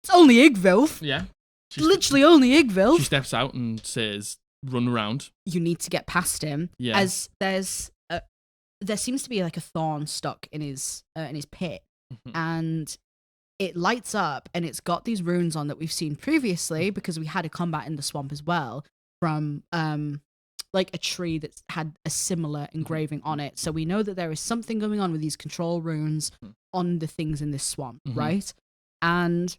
It's only Yggvilf. Yeah. Literally only Yggvilf. She steps out and says, run around. You need to get past him. Yeah. As there seems to be like a thorn stuck in his pit. And it lights up and it's got these runes on that we've seen previously because we had a combat in the swamp as well from like a tree that's had a similar engraving on it. So we know that there is something going on with these control runes on the things in this swamp, right? And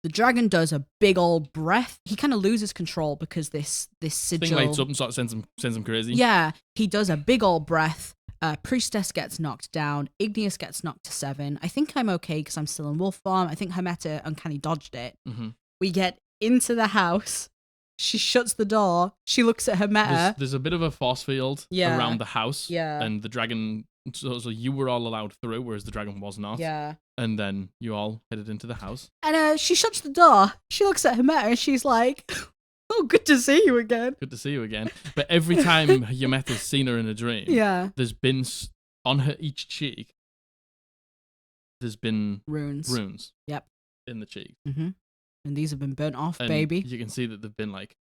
the dragon does a big old breath. He kind of loses control because this sigil thing lights up and sort of sends him crazy. Yeah, he does a big old breath. Priestess gets knocked down. Igneous gets knocked to 7. I think I'm okay because I'm still in wolf form. I think Hermeta uncanny dodged it. We get into the house. She shuts the door. She looks at Hermeta. There's a bit of a force field around the house. Yeah. And the dragon... So you were all allowed through, whereas the dragon was not. Yeah. And then you all headed into the house. And she shuts the door. She looks at Hermeta and she's like, oh, good to see you again. Good to see you again. But every time Hermeta's seen her in a dream, there's been, on her each cheek, there's been runes. Yep. In the cheek. And these have been burnt off, and baby. You can see that there've been like,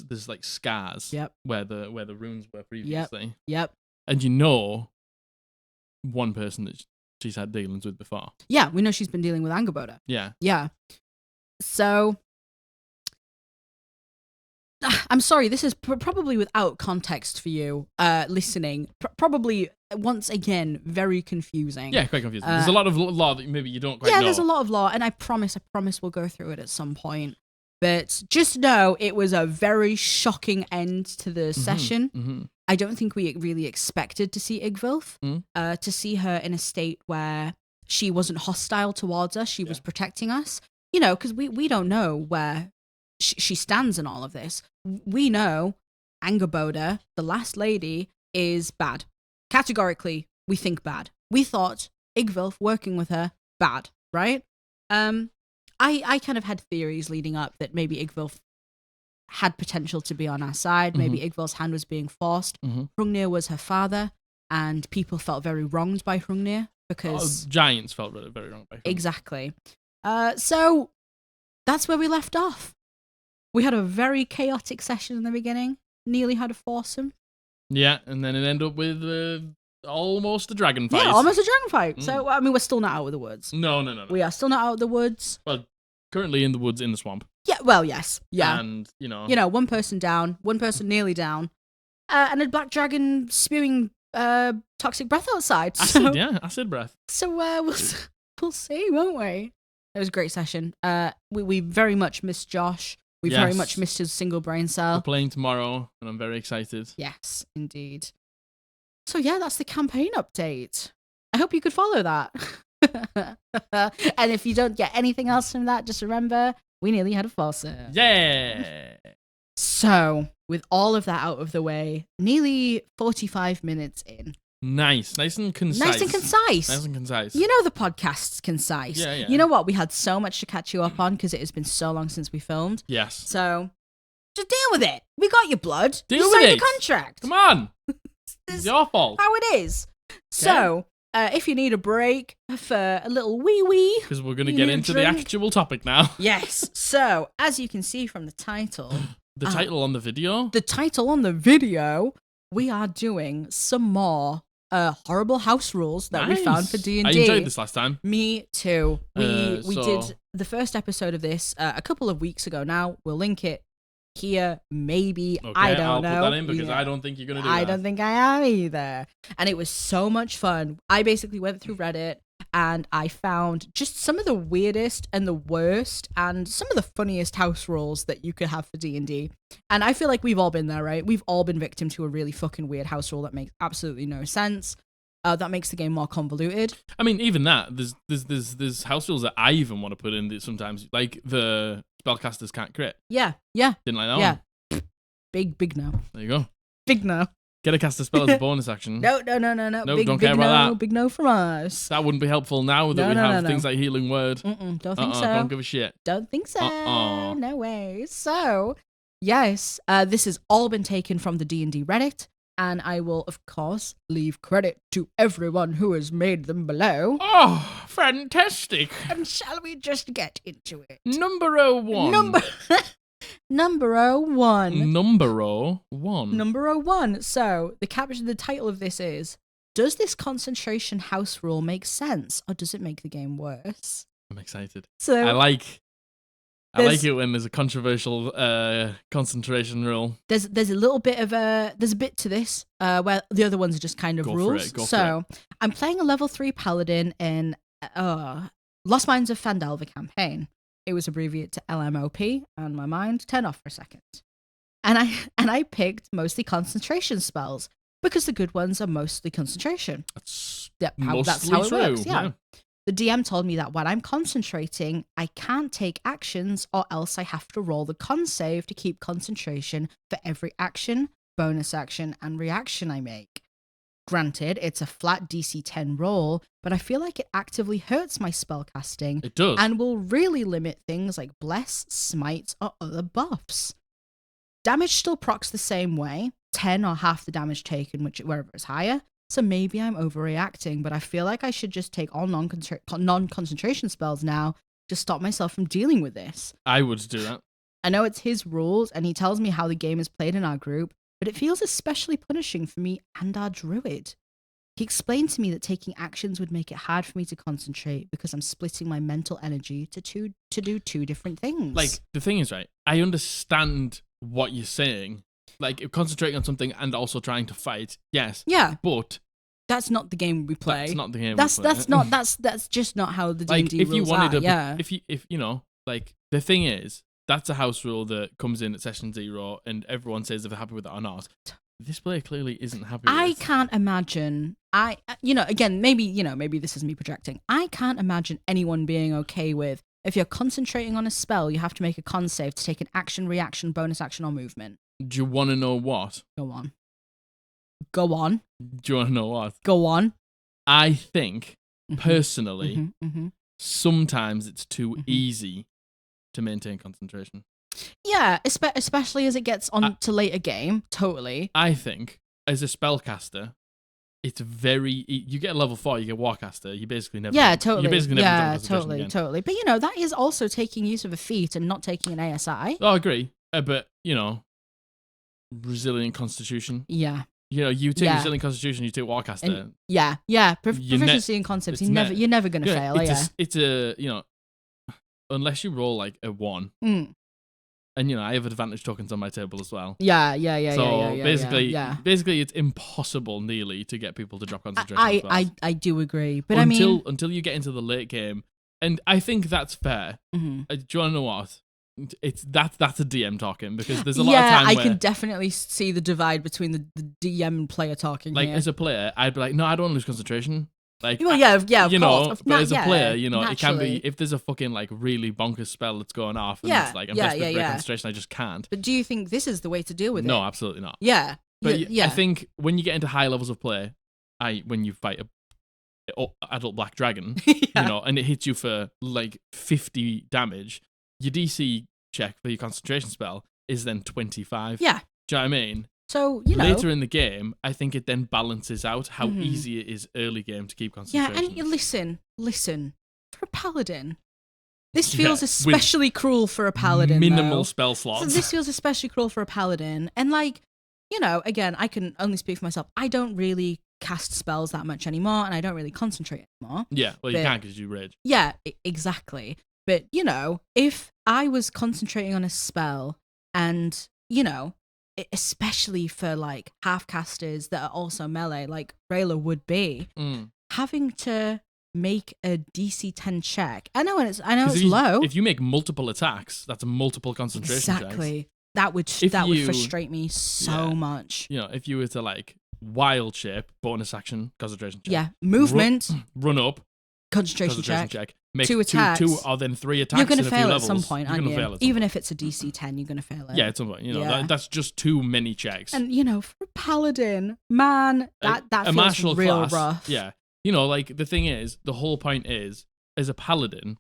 there's like scars. Yep. Where the runes were previously. Yep. And you know one person that she's had dealings with before. Yeah, we know she's been dealing with Angerboda. Yeah. Yeah. So, I'm sorry, this is probably without context for you listening. Probably, once again, very confusing. Yeah, quite confusing. There's a lot of law that maybe you don't quite know. Yeah, there's a lot of law, and I promise we'll go through it at some point. But just know it was a very shocking end to the session. I don't think we really expected to see Yggvilf, to see her in a state where she wasn't hostile towards us. She was protecting us. You know, because we don't know where she stands in all of this. We know Angerboda, the last lady, is bad. Categorically, we think bad. We thought Igvilf working with her, bad, right? I kind of had theories leading up that maybe Igvilf had potential to be on our side. Maybe Igvilf's hand was being forced. Hrungnir was her father, and people felt very wronged by Hrungnir because... giants felt very wronged by Hrungnir. Exactly. So that's where we left off. We had a very chaotic session in the beginning. Nearly had a foursome. Yeah, and then it ended up with almost a dragon fight. Yeah, almost a dragon fight. So, I mean, we're still not out of the woods. No. We are still not out of the woods. Well, currently in the woods, in the swamp. Yeah, well, yes. Yeah. And, one person down, one person nearly down, and a black dragon spewing toxic breath outside. Acid breath. So, we'll see, won't we? It was a great session. We very much missed Josh. We very much missed his single brain cell. We're playing tomorrow, and I'm very excited. Yes, indeed. So yeah, that's the campaign update. I hope you could follow that. And if you don't get anything else from that, just remember, we nearly had a foursome. Yeah! So, with all of that out of the way, nearly 45 minutes in. Nice and concise. Nice and concise. You know the podcast's concise. Yeah. You know what? We had so much to catch you up on because it has been so long since we filmed. Yes. So, just deal with it. We got your blood. You signed the contract. Come on. It's your fault. How it is. So, if you need a break for a little wee-wee. Because we're going to get into the actual topic now. Yes. So, as you can see from the title. The title on the video? The title on the video, we are doing some more horrible house rules that we found for D&D. I enjoyed this last time. Me too. We did the first episode of this a couple of weeks ago now. We'll link it here, maybe. Okay, I don't know. I'll put that in because I don't think you're going to do that. I don't think I am either. And it was so much fun. I basically went through Reddit and I found just some of the weirdest and the worst and some of the funniest house rules that you could have for D&D. And I feel like we've all been there, right? We've all been victim to a really fucking weird house rule that makes absolutely no sense. That makes the game more convoluted. I mean, even that, there's house rules that I even want to put in sometimes, like the spellcasters can't crit. Yeah. Didn't like that one. Big no. There you go. Big no. Get a cast a spell as a bonus action. No. Nope, don't care about that. Big no from us. That wouldn't be helpful now that we have things like Healing Word. Don't think so. Don't give a shit. Don't think so. No way. So, yes, this has all been taken from the D&D Reddit, and I will, of course, leave credit to everyone who has made them below. Oh, fantastic. And shall we just get into it? Number one. Number one. So, the title of this is, does this concentration house rule make sense, or does it make the game worse? I'm excited. So I like it when there's a controversial concentration rule. There's a little bit of there's a bit to this where the other ones are just kind of rules. Go for it. I'm playing a level 3 paladin in Lost Mines of Phandelver campaign. It was abbreviated to LMOP, and my mind turned off for a second. And I picked mostly concentration spells because the good ones are mostly concentration. That's how it works. Yeah. The DM told me that when I'm concentrating, I can't take actions or else I have to roll the con save to keep concentration for every action, bonus action, and reaction I make. Granted, it's a flat DC 10 roll, but I feel like it actively hurts my spellcasting. It does. And will really limit things like Bless, Smite, or other buffs. Damage still procs the same way, 10 or half the damage taken, wherever it's higher. So maybe I'm overreacting, but I feel like I should just take all non-concentration spells now to stop myself from dealing with this. I would do that. I know it's his rules, and he tells me how the game is played in our group, but it feels especially punishing for me and our druid. He explained to me that taking actions would make it hard for me to concentrate because I'm splitting my mental energy to do two different things. Like, the thing is, right, I understand what you're saying. Like, concentrating on something and also trying to fight, yes. Yeah. But that's not the game we play. That's not the game we play. That's just not how the D&D like, if rules you wanted are. If you know, like, the thing is, that's a house rule that comes in at session 0 and everyone says if they're happy with it or not. This player clearly isn't happy with it. I can't imagine. Maybe this is me projecting. I can't imagine anyone being okay with if you're concentrating on a spell, you have to make a con save to take an action, reaction, bonus action, or movement. Do you want to know what? Go on. Go on. Do you want to know what? Go on. I think, personally, sometimes it's too easy to maintain concentration. Yeah, especially as it gets on to later game. Totally. I think, as a spellcaster, it's very... You get a level 4, you get Warcaster, you basically never... Yeah, totally. You basically never totally. But, you know, that is also taking use of a feat and not taking an ASI. Oh, I agree. But, you know, resilient constitution. Yeah. You know, you take resilient constitution, you take Warcaster. And proficiency in concepts. You're never going to fail, It's a, you know, unless you roll like a 1. And, you know, I have advantage tokens on my table as well. Yeah. Basically, it's impossible nearly to get people to drop concentration. I do agree, but until you get into the late game, and I think that's fair. Do you want to know what? That's a DM talking, because there's a lot of time I can definitely see the divide between the DM and player talking. Like here. As a player, I'd be like, no, I don't want to lose concentration. Like, well, of you know, course. but as a player, you know, naturally. It can be, if there's a fucking like really bonkers spell that's going off, and it's like I'm desperate to break concentration, I just can't. But do you think this is the way to deal with it? No, absolutely not. Yeah, but I think when you get into high levels of play, when you fight a adult black dragon, you know, and it hits you for like 50 damage, your DC check for your concentration spell is then 25. Yeah, do you know what I mean? So, you know, later in the game, I think it then balances out how easy it is early game to keep concentration. Yeah, and you listen. For a paladin, this feels especially cruel for a paladin. Minimal spell slots. So this feels especially cruel for a paladin. And like, you know, again, I can only speak for myself. I don't really cast spells that much anymore, and I don't really concentrate anymore. Yeah, well, you can't because you rage. Yeah, exactly. But, you know, if I was concentrating on a spell and, you know, especially for like half casters that are also melee, like Rayla would be, having to make a DC 10 check. I know it's low. If you make multiple attacks, that's a multiple concentration. Exactly. Checks. That would frustrate me so much. You know, if you were to like wild shape, bonus action, concentration check. Yeah, movement, run up, concentration check. Make 2 attacks. 2 or then 3 attacks. You're going to fail at some point, aren't you? Even if it's a DC 10, you're going to fail it. Yeah, at some point. You know, that's just too many checks. And, you know, for a paladin, man, that feels real rough. Yeah. You know, like, the thing is, the whole point is, as a paladin,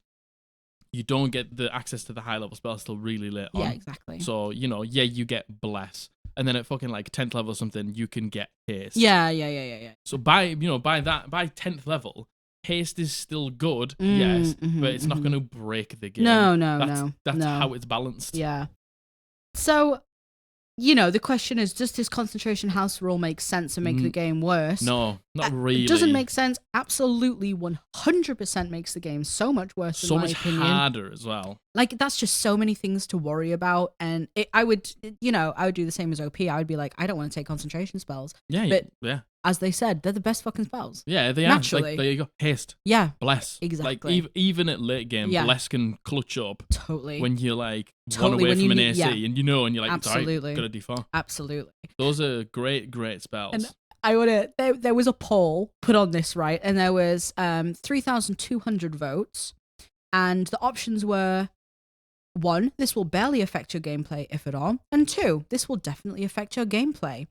you don't get the access to the high-level spells till really late on. Yeah, exactly. So, you know, you get Bless. And then at fucking, like, 10th level or something, you can get Haste. Yeah. So by 10th level... Haste is still good, yes, but it's not going to break the game. No. That's how it's balanced. Yeah. So, you know, the question is, does this concentration house rule make sense and make the game worse? No, not really. It doesn't make sense. Absolutely 100% makes the game so much worse, in my opinion. So much harder as well. Like, that's just so many things to worry about. And I would do the same as OP. I would be like, I don't want to take concentration spells. Yeah. As they said, they're the best fucking spells. Yeah, they are. Naturally. Like, there you go. Haste. Yeah. Bless. Exactly. Like, even at late game, Bless can clutch up. Totally. When you're like one away from an AC, and you know, and you're like, absolutely. Got a D4. Absolutely. Those are great spells. And I want to. There was a poll put on this, right? And there was 3,200 votes, and the options were: 1, this will barely affect your gameplay, if at all, and 2, this will definitely affect your gameplay.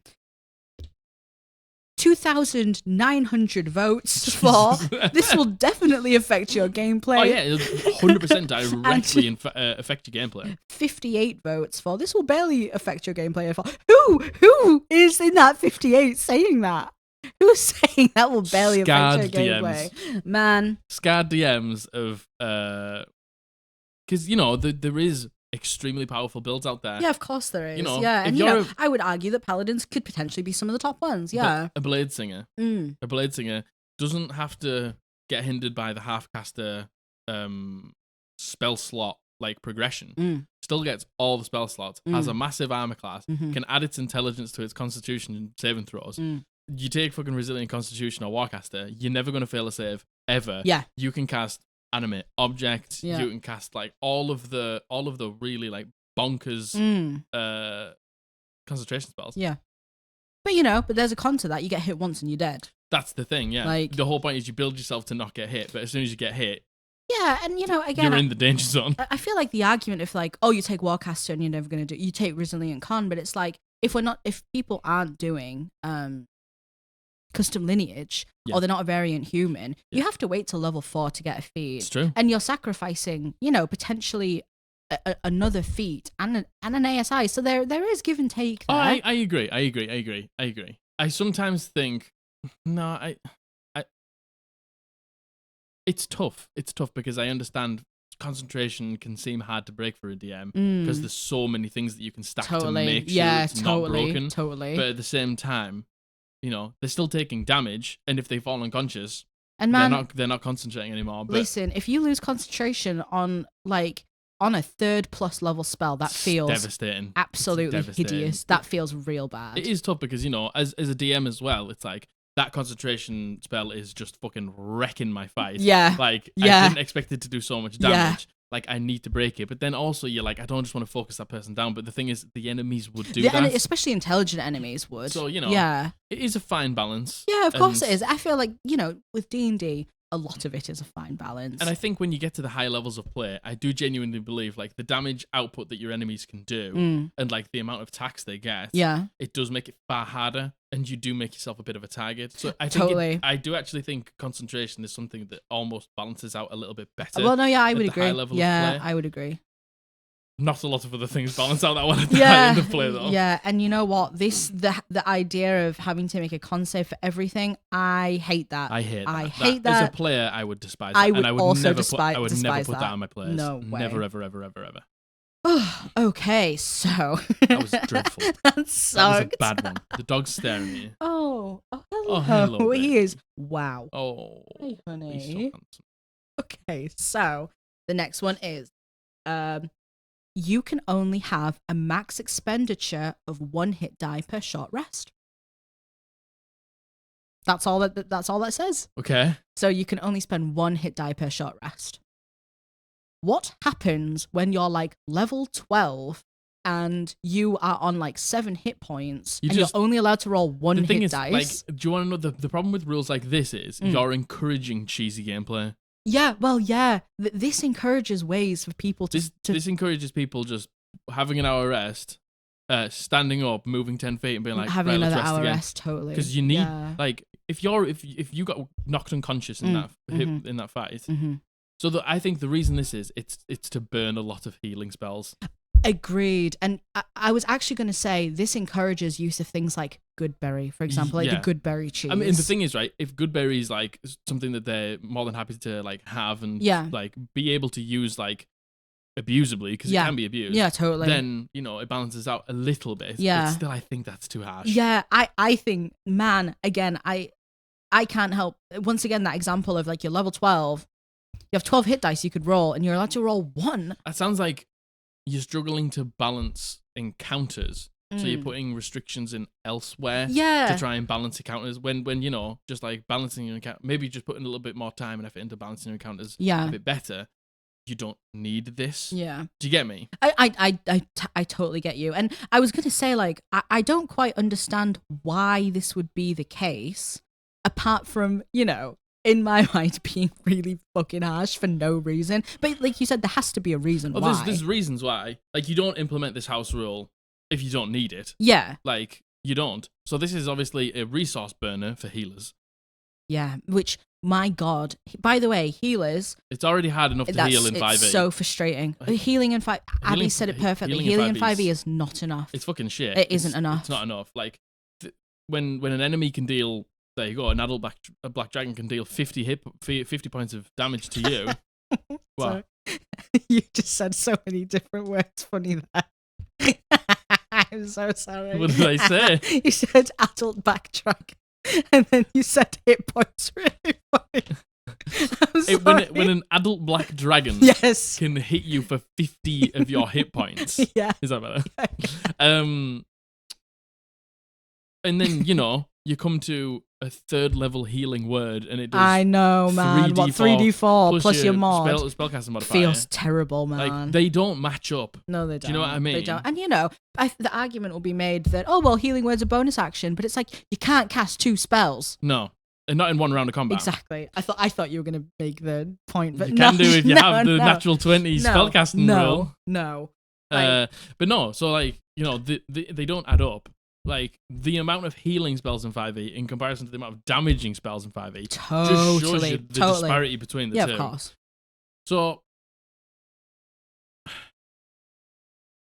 2,900 votes for this will definitely affect your gameplay. Oh yeah, it'll 100% directly affect your gameplay. 58 votes for this will barely affect your gameplay. Who is in that 58 saying that? Who's saying that will barely affect your gameplay? DMs. Man. Scarred DMs of because you know there is extremely powerful builds out there. Yeah, of course there is. You know, yeah, and I would argue that paladins could potentially be some of the top ones. Yeah, a blade singer. A blade singer doesn't have to get hindered by the half caster spell slot like progression. Still gets all the spell slots. Has a massive armor class. Can add its intelligence to its constitution and saving throws. You take fucking resilient constitution or warcaster, you're never going to fail a save ever. Yeah, you can cast animate objects. You can cast like all of the really like bonkers concentration spells. Yeah, but there's a con to that. You get hit once and you're dead. That's the thing. Yeah, like the whole point is you build yourself to not get hit, but as soon as you get hit, yeah, and again, you're in the danger zone. I feel like the argument if like, oh, you take warcaster and you're never going to do, you take resilient con, but it's like if people aren't doing custom lineage or they're not a variant human, you have to wait till level 4 to get a feat. It's true. And you're sacrificing, potentially another feat and an ASI. So there is give and take there. Oh, I agree. I sometimes think, it's tough. It's tough because I understand concentration can seem hard to break for a DM because there's so many things that you can stack to make sure it's not broken. Totally. But at the same time, they're still taking damage, and if they fall unconscious, and man, they're not concentrating anymore. But listen, if you lose concentration on a 3rd+ level spell, that feels devastating. Absolutely hideous. That feels real bad. It is tough because as a DM as well, it's like that concentration spell is just fucking wrecking my fight. Yeah. I didn't expect it to do so much damage. Like, I need to break it. But then also, you're like, I don't just want to focus that person down. But the thing is, the enemies would do that. Especially intelligent enemies would. So, it is a fine balance. Yeah, of course it is. I feel like, with D&D, a lot of it is a fine balance. And I think when you get to the high levels of play, I do genuinely believe, like, the damage output that your enemies can do and, like, the amount of attacks they get, it does make it far harder, and you do make yourself a bit of a target. So I think I do actually think concentration is something that almost balances out a little bit better. Well, no, yeah, I would agree. High level of play. I would agree. Not a lot of other things balance out that one at the high end of play, though. Yeah, and you know what? The idea of having to make a con save for everything, I hate that. I hate that. As a player, I would despise that. I would never despise put that that on my players. No way. Never, ever, ever, ever, ever. Okay, so that was dreadful. That sucked. That was a bad one. The dog's staring at you. Oh, hello. Oh, hello. He is. Wow. Oh, hey, honey. He's so handsome. Okay, so the next one is, you can only have a max expenditure of 1 hit die per short rest. That's all that says. Okay. So you can only spend 1 hit die per short rest. What happens when you're like level 12 and you are on like 7 hit points and you're only allowed to roll 1 hit dice? Like, do you want to know the problem with rules like this is you're encouraging cheesy gameplay. Yeah, well, yeah. This encourages ways for people to... This encourages people just having an hour rest, standing up, moving 10 feet and being like, having another hour again. Rest, totally. Because you need, like, if you got knocked unconscious in that fight, so I think the reason this is, it's to burn a lot of healing spells. Agreed. And I was actually going to say this encourages use of things like Goodberry, for example, like the Goodberry cheese. I mean, the thing is, right, if Goodberry is like something that they're more than happy to like have and like be able to use like abusably, because it can be abused. Yeah, totally. Then, it balances out a little bit. Yeah. But still, I think that's too harsh. Yeah, I think, man, again, I can't help. Once again, that example of like you're level 12, you have 12 hit dice you could roll, and you're allowed to roll 1. That sounds like you're struggling to balance encounters. So you're putting restrictions in elsewhere to try and balance encounters when just like balancing your encounter, maybe just putting a little bit more time and effort into balancing your encounters a bit better. You don't need this. Yeah. Do you get me? I totally get you. And I was going to say, like, I don't quite understand why this would be the case, apart from, in my mind, being really fucking harsh for no reason. But like you said, there has to be a reason why. There's reasons why. Like, you don't implement this house rule if you don't need it. Yeah. Like, you don't. So this is obviously a resource burner for healers. Yeah, which, my God. By the way, healers... It's already hard enough to heal in 5e. It's so frustrating. Healing in 5... Abby said it perfectly. Healing in 5e is not enough. It's fucking shit. It isn't enough. It's not enough. Like, when an enemy can deal... There you go. An adult black dragon can deal 50 points of damage to you. Wow. You just said so many different words. Funny that. I'm so sorry. What did I say? You said adult black dragon, and then you said hit points. Really funny. When an adult black dragon can hit you for 50 of your hit points. Yeah. Is that better? Yeah. And then, you come to a 3rd level healing word and it does I know, man. 3d4 plus your mod. Spellcasting modifier. Feels terrible, man. Like, they don't match up. No, they don't. Do you know what I mean? They don't. And the argument will be made that, healing word's a bonus action, but it's like, you can't cast 2 spells. No. And not in one round of combat. Exactly. I thought you were going to make the point, but you can do if you have the natural 20 spellcasting rule. No. But no, so like, they don't add up. like the amount of healing spells in 5e in comparison to the amount of damaging spells in 5e just shows you the disparity between the two. Yeah, of course. So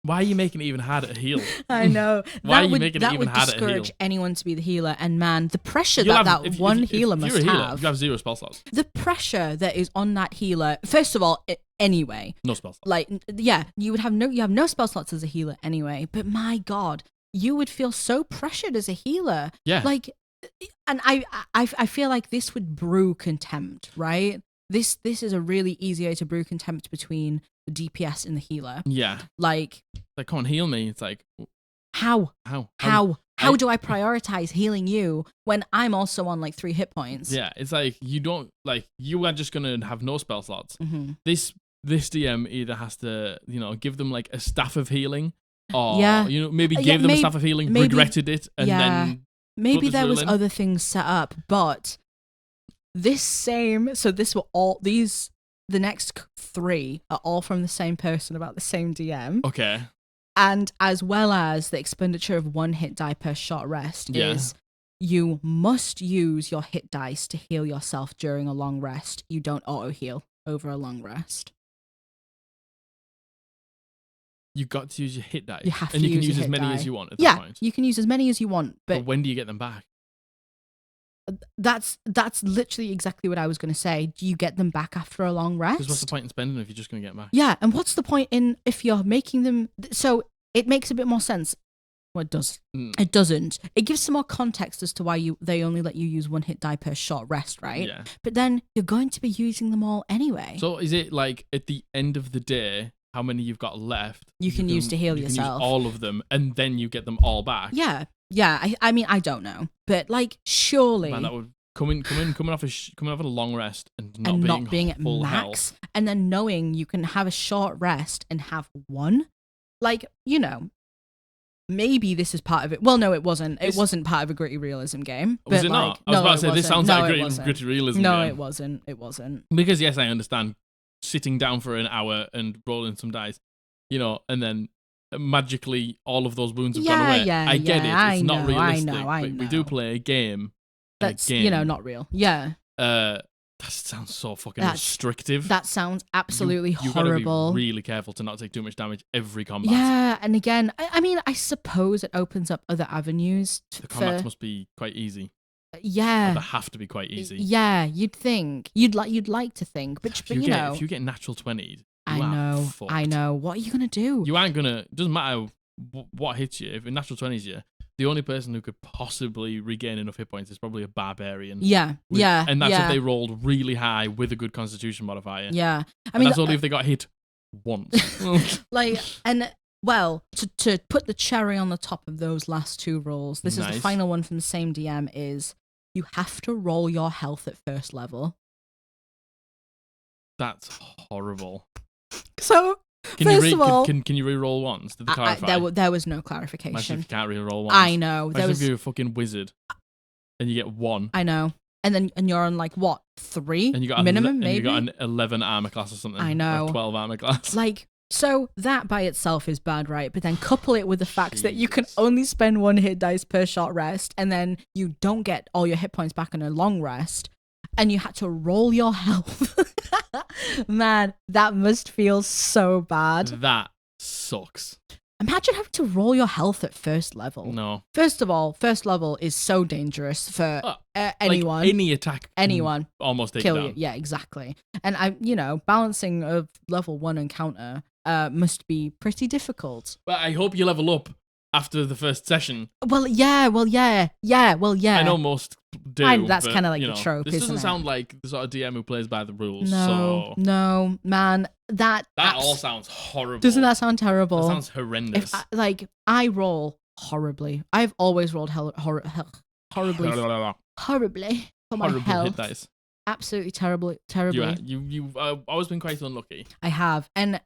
why are you making it even harder to heal? I know. Why are you making it even harder to heal? That would discourage anyone to be the healer. And man, the pressure that one healer must have. You have 0 spell slots. The pressure that is on that healer. First of all, anyway. No spell slots. Like, yeah, you have no spell slots as a healer anyway. But my God, you would feel so pressured as a healer. Yeah. Like, and I feel like this would brew contempt, right? This is a really easy way to brew contempt between the DPS and the healer. Yeah. Like, come on, heal me. It's like, how do I prioritize healing you when I'm also on like 3 hit points? Yeah, it's like you are just gonna have no spell slots. Mm-hmm. This DM either has to, give them like a staff of healing, or maybe gave them a staff of healing, regretted it, and then maybe there was other things set up, but the next 3 are all from the same person about the same DM. Okay. And as well as the expenditure of 1 hit die per short rest is you must use your hit dice to heal yourself during a long rest. You don't auto heal over a long rest. You got to use your hit dice. You have to and you can use as many as you want at that point. You can use as many as you want. But when do you get them back? That's literally exactly what I was going to say. Do you get them back after a long rest? Because what's the point in spending them if you're just going to get them back? Yeah, and what's the point if you're making them... So it makes a bit more sense. Well, it does. It doesn't. It gives some more context as to why they only let you use 1 hit die per short rest, right? Yeah. But then you're going to be using them all anyway. So is it like at the end of the day, how many you've got left? You can use to heal yourself. Use all of them, and then you get them all back. Yeah. Yeah. I mean, I don't know, but like, surely... Man, that would... Coming off a long rest and not being at full max, health. And then knowing you can have a short rest and have 1, like, maybe this is part of it. Well, no, it wasn't. It wasn't part of a gritty realism game. Was it not? I was about to say, this sounds like a gritty realism game. No, it wasn't. It wasn't. Because yes, I understand sitting down for an hour and rolling some dice, and then magically all of those wounds have gone away. Yeah, I get it. It's not realistic. I know. We do play a game. That's, not real. Yeah. That sounds so fucking restrictive. That sounds absolutely you horrible. Gotta be really careful to not take too much damage every combat. Yeah, and again, I mean, I suppose it opens up other avenues. The combats must be quite easy. Yeah. Or they have to be quite easy. Yeah, you'd think. You'd like to think. But if you get natural 20'd, I know. What are you going to do? You aren't going to... It doesn't matter what hits you. If a natural 20's you, the only person who could possibly regain enough hit points is probably a barbarian. Yeah. And that's if they rolled really high with a good constitution modifier. Yeah. I mean, that's only if they got hit once. To put the cherry on the top of those last 2 rolls, this is the final one from the same DM, is you have to roll your health at first level. That's horrible. So... Can you re-roll once? Did they clarify? There was no clarification. Imagine if you can't re-roll once. I know. Imagine if you're a fucking wizard and you get 1. I know. And you're on like what, 3 and you got minimum? Maybe you got an 11 armor class or something. I know. Or 12 armor class. Like, so that by itself is bad, right? But then couple it with the fact that you can only spend 1 hit dice per short rest, and then you don't get all your hit points back on a long rest, and you had to roll your health. Man, that must feel so bad. That sucks. Imagine having to roll your health at first level. No. First of all, first level is so dangerous for anyone. Like any attack. Anyone. Almost take kill it down. You. Yeah, exactly. And balancing of level 1 encounter must be pretty difficult. But I hope you level up after the first session. Well, yeah. I know most do. That's kind of like the trope, this isn't doesn't it? sound like the sort of DM who plays by the rules. No, man. That all sounds horrible. Doesn't that sound terrible? That sounds horrendous. I roll horribly. I've always rolled horribly for my health. Hit dice. Absolutely terribly. You've always been quite unlucky. I have, and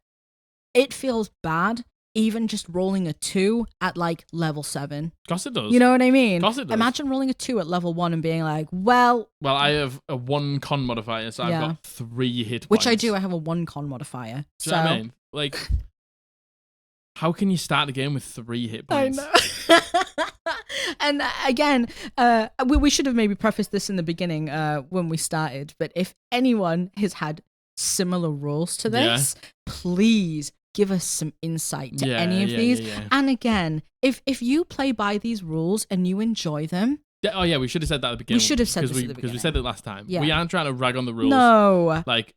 it feels bad. Even just rolling a 2 at like level 7. Of course it does. You know what I mean? Of course it does. Imagine rolling a 2 at level 1 and being like, well, I have a 1 con modifier, so I've got 3 hit points. Which I do. I have a 1 con modifier. Do you know what I mean? Like, how can you start a game with 3 hit points? I know. And again, we should have maybe prefaced this in the beginning when we started, but if anyone has had similar rules to this, please give us some insight to any of these. And again, if you play by these rules and you enjoy them, we should have said that at the beginning. We should have said this at the beginning. Because we said it last time. Yeah. We aren't trying to rag on the rules. No. Like,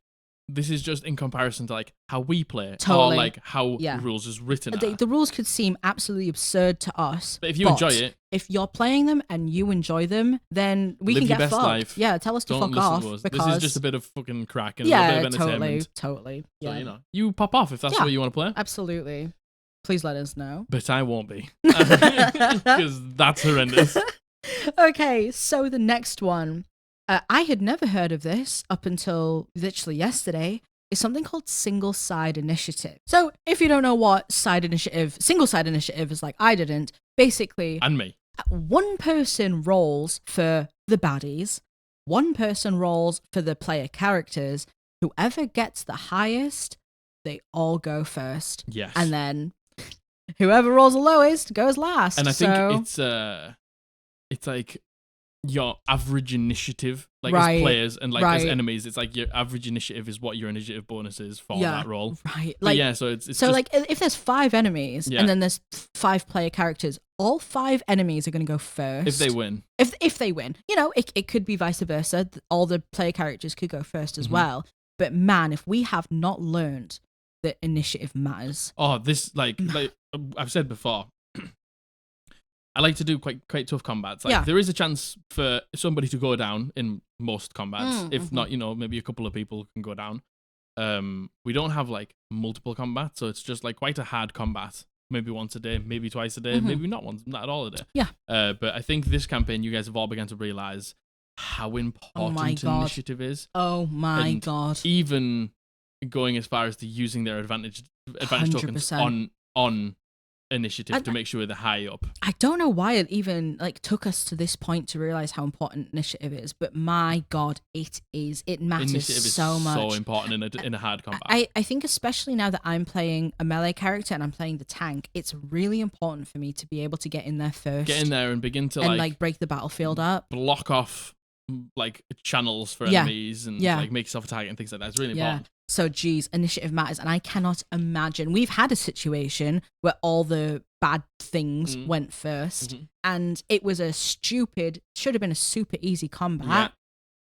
this is just in comparison to like how we play, totally. or like how the rules is written. The rules could seem absolutely absurd to us, but if you enjoy it, if you're playing them and you enjoy them, then we can get best fucked. Life. Yeah, tell us to fuck off. Because this is just a bit of fucking crack and a bit of entertainment. Totally. Yeah. So you pop off if that's what you want to play. Absolutely. Please let us know. But I won't be, because that's horrendous. Okay, so the next one, I had never heard of this up until literally yesterday. Is something called single side initiative. So if you don't know what single side initiative is, like I didn't, basically, and me, one person rolls for the baddies, one person rolls for the player characters. Whoever gets the highest, they all go first. Yes, and then whoever rolls the lowest goes last. And I think it's like your average initiative, like as players and like as enemies, it's like your average initiative is what your initiative bonus is for that roll. Right. Like, so it's so just, like if there's 5 enemies and then there's 5 player characters, all 5 enemies are going to go first. If they win. If they win. You know, it could be vice versa. All the player characters could go first as well. But man, if we have not learned that initiative matters. Oh, this like I've said before, I like to do quite tough combats. Like there is a chance for somebody to go down in most combats. If not, maybe a couple of people can go down. We don't have like multiple combats, so it's just like quite a hard combat. Maybe once a day, maybe twice a day, maybe not at all a day. Yeah. But I think this campaign, you guys have all begun to realize how important initiative is. Oh my god! Even going as far as to using their advantage 100%. Tokens on initiative to make sure they're high up. I don't know why it even like took us to this point to realize how important initiative is, but my god, it is. It matters initiative so much. So important in a hard combat. I think especially now that I'm playing a melee character and I'm playing the tank, it's really important for me to be able to get in there first. Get in there and begin to like break the battlefield up. Block off like channels for enemies and like make yourself a target and things like that. It's really important. So, geez, initiative matters. And I cannot imagine. We've had a situation where all the bad things went first. And it was should have been a super easy combat. Yeah.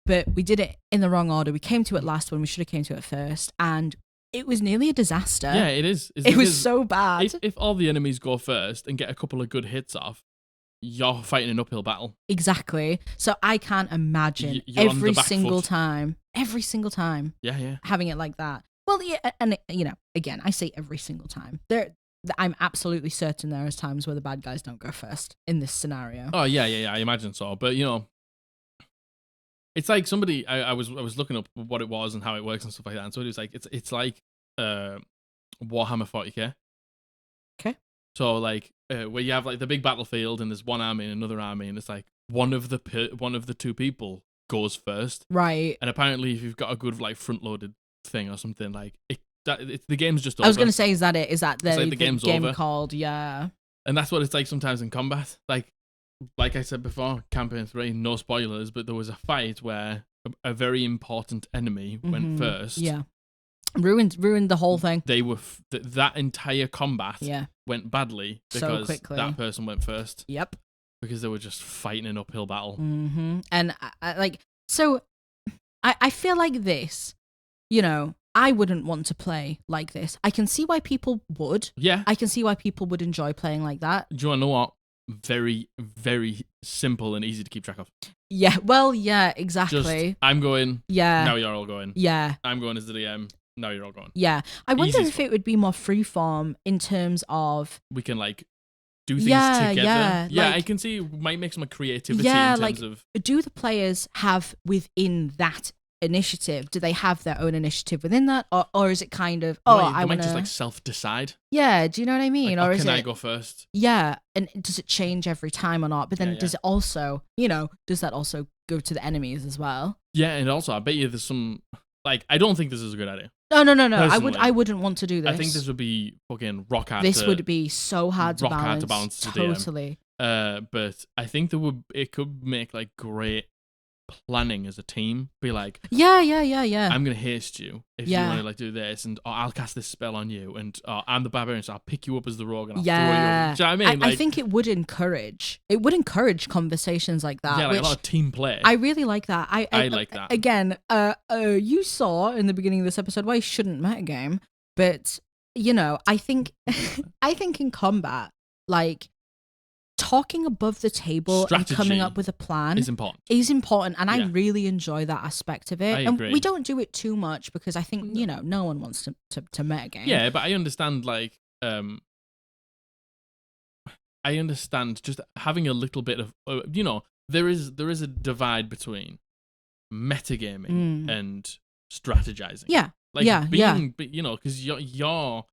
But we did it in the wrong order. We came to it last when we should have came to it first. And it was nearly a disaster. Yeah, it is. It was so bad. If all the enemies go first and get a couple of good hits off, you're fighting an uphill battle. Exactly. So I can't imagine every single time, having it like that. Well, yeah, and again, I say every single time. I'm absolutely certain there is times where the bad guys don't go first in this scenario. Oh yeah, I imagine so. But it's like somebody I was looking up what it was and how it works and stuff like that. And so it was like it's like Warhammer 40k. Okay. So like where you have like the big battlefield and there's one army and another army and it's like one of the two people goes first, right? And apparently if you've got a good like front loaded thing or something, like the game's just over. I was gonna say, is that it? Is that the game's game over. Called? Yeah. And that's what it's like sometimes in combat. Like I said before, campaign 3, no spoilers, but there was a fight where a very important enemy went first. Yeah. Ruined the whole thing. They were that entire combat went badly because so quickly. That person went first. Yep. Because they were just fighting an uphill battle. And I feel like this, I wouldn't want to play like this. I can see why people would. Yeah. I can see why people would enjoy playing like that. Do you want to know what? Very, very simple and easy to keep track of. Yeah. Well, yeah, exactly. Just, I'm going. Yeah. Now you're all going. Yeah. I'm going as the DM. Now you're all going. Yeah. I wonder if it would be more freeform in terms of... We can do things together. Yeah, I can see it might make some creativity in terms of... Do the players have within that initiative, do they have their own initiative within that? Or is it kind of, I might just self-decide. Yeah, do you know what I mean? Or can I go first? Yeah, and does it change every time or not? But then does it also, does that also go to the enemies as well? Yeah, and also I bet you there's some... I don't think this is a good idea. No. I wouldn't want to do this. I think this would be fucking rock hard. This would be so hard to balance. Hard to balance. Totally. But I think it could make like great planning as a team. Be like, yeah. I'm gonna haste you if you want to like do this, and I'll cast this spell on you, and I'm the barbarian, so I'll pick you up as the rogue and I'll throw you over. Do you know what I mean? I think it would encourage conversations like that. Yeah, like a lot of team play. I really like that. I like that. Again, you saw in the beginning of this episode why you shouldn't metagame, but I think in combat, like, talking above the table Strategy and coming up with a plan is important. And I really enjoy that aspect of it. I agree. And we don't do it too much because I think no one wants to metagame. Yeah, but I understand like I understand just having a little bit of there is a divide between metagaming and strategizing. Yeah. Like because your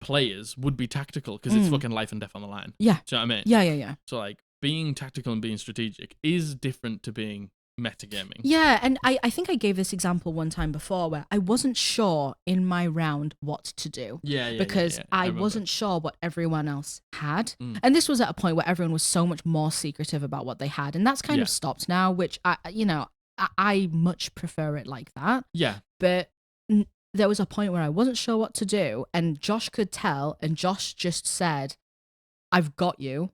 players would be tactical because it's fucking life and death on the line. Yeah. Do you know what I mean? Yeah. So like being tactical and being strategic is different to being metagaming. Yeah, and I think I gave this example one time before where I wasn't sure in my round what to do. Because I wasn't sure what everyone else had. And this was at a point where everyone was so much more secretive about what they had. And that's kind of stopped now, which I much prefer it like that. Yeah. But there was a point where I wasn't sure what to do, and Josh could tell, and Josh just said, I've got you.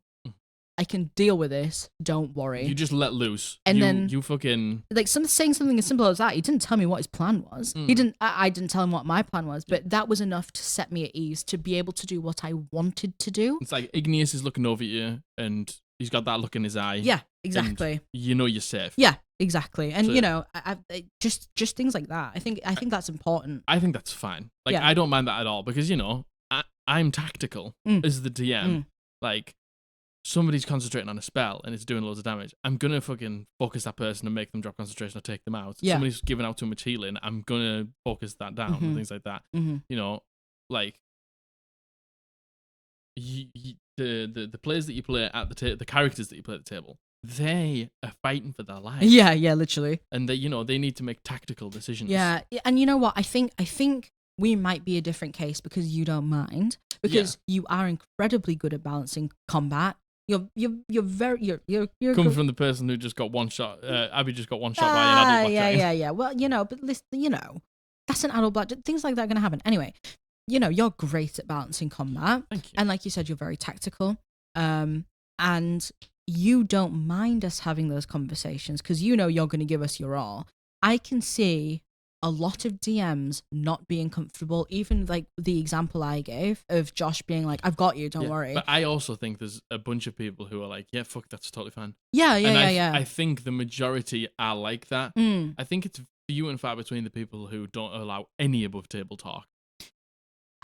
I can deal with this. Don't worry. You just let loose. And then you fucking like saying something as simple as that. He didn't tell me what his plan was. He didn't. I didn't tell him what my plan was. But that was enough to set me at ease to be able to do what I wanted to do. It's like Igneous is looking over at you, and he's got that look in his eye. Yeah, exactly. You're safe. Yeah, exactly. And I just things like that. I think that's important. I think that's fine. Like I don't mind that at all because I'm tactical as the DM. Like, somebody's concentrating on a spell and it's doing loads of damage, I'm gonna fucking focus that person and make them drop concentration or take them out. Yeah. Somebody's giving out too much healing, I'm gonna focus that down and things like that. Like the players that you play at the the characters that you play at the table, they are fighting for their lives. Yeah, literally. And they they need to make tactical decisions. Yeah, and you know what? I think we might be a different case because you don't mind, because you are incredibly good at balancing combat. You're coming from the person who just got one shot. Abby just got one shot by an adult black. Yeah. Well, but listen, that's an adult black. Things like that are gonna happen anyway. You're great at balancing combat. Thank you. And like you said, you're very tactical. And you don't mind us having those conversations because you're going to give us your all. I can see a lot of DMs not being comfortable, even like the example I gave of Josh being like, I've got you, don't worry. But I also think there's a bunch of people who are like, yeah, fuck, that's totally fine. Yeah. I think the majority are like that. I think it's few and far between the people who don't allow any above table talk.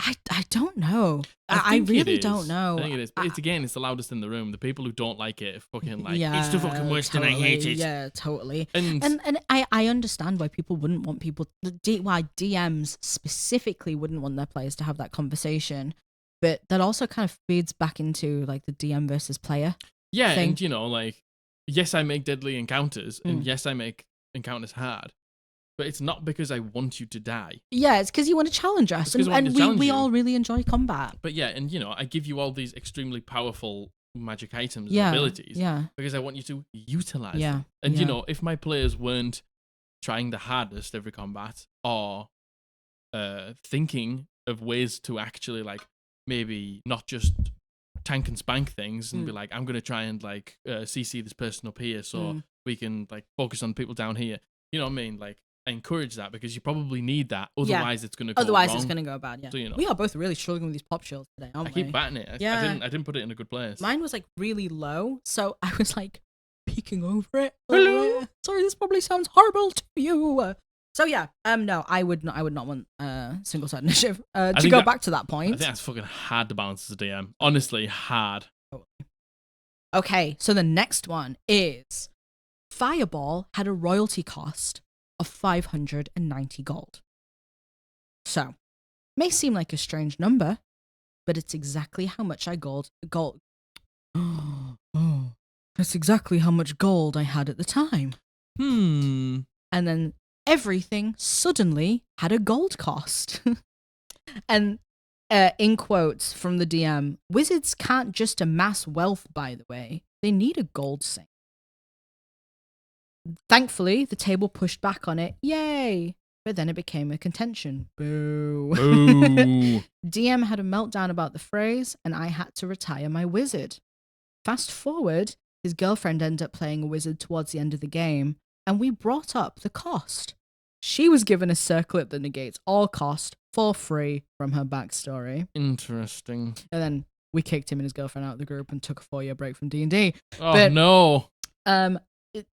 I don't know. I really don't know. I think it is. But it's the loudest in the room. The people who don't like it are fucking like, it's the fucking worst and I hate it. Yeah, totally. And I understand why people wouldn't want why DMs specifically wouldn't want their players to have that conversation. But that also kind of feeds back into like the DM versus player. Yeah, thing. And like, yes, I make deadly encounters, and yes, I make encounters hard. But it's not because I want you to die. Yeah, it's because you want to challenge us. And we all really enjoy combat. But yeah, and I give you all these extremely powerful magic items and abilities. Yeah. Because I want you to utilize them. them. And if my players weren't trying the hardest every combat or thinking of ways to actually like maybe not just tank and spank things and be like, I'm gonna try and like CC this person up here so we can like focus on people down here. You know what I mean? Like, I encourage that because you probably need that. Otherwise, it's going to go wrong. It's going to go bad, yeah. So, we are both really struggling with these pop shields today, aren't we? I keep batting it. I didn't put it in a good place. Mine was like really low, so I was like peeking over it. Hello? Sorry, this probably sounds horrible to you. So yeah, no, I would not want single side initiative. To go back to that point. I think that's fucking hard to balance as a DM. Honestly, hard. Okay, so the next one is Fireball had a royalty cost of 590 gold. So, may seem like a strange number, but it's exactly how much gold. That's exactly how much gold I had at the time. And then everything suddenly had a gold cost. And In quotes from the DM, wizards can't just amass wealth, by the way. They need a gold sink. Thankfully, the table pushed back on it. Yay! But then it became a contention. Boo. Boo. DM had a meltdown about the phrase, and I had to retire my wizard. Fast forward, his girlfriend ended up playing a wizard towards the end of the game, and we brought up the cost. She was given a circlet that negates all cost for free from her backstory. Interesting. And then we kicked him and his girlfriend out of the group and took a 4-year break from D&D. Oh, but, no.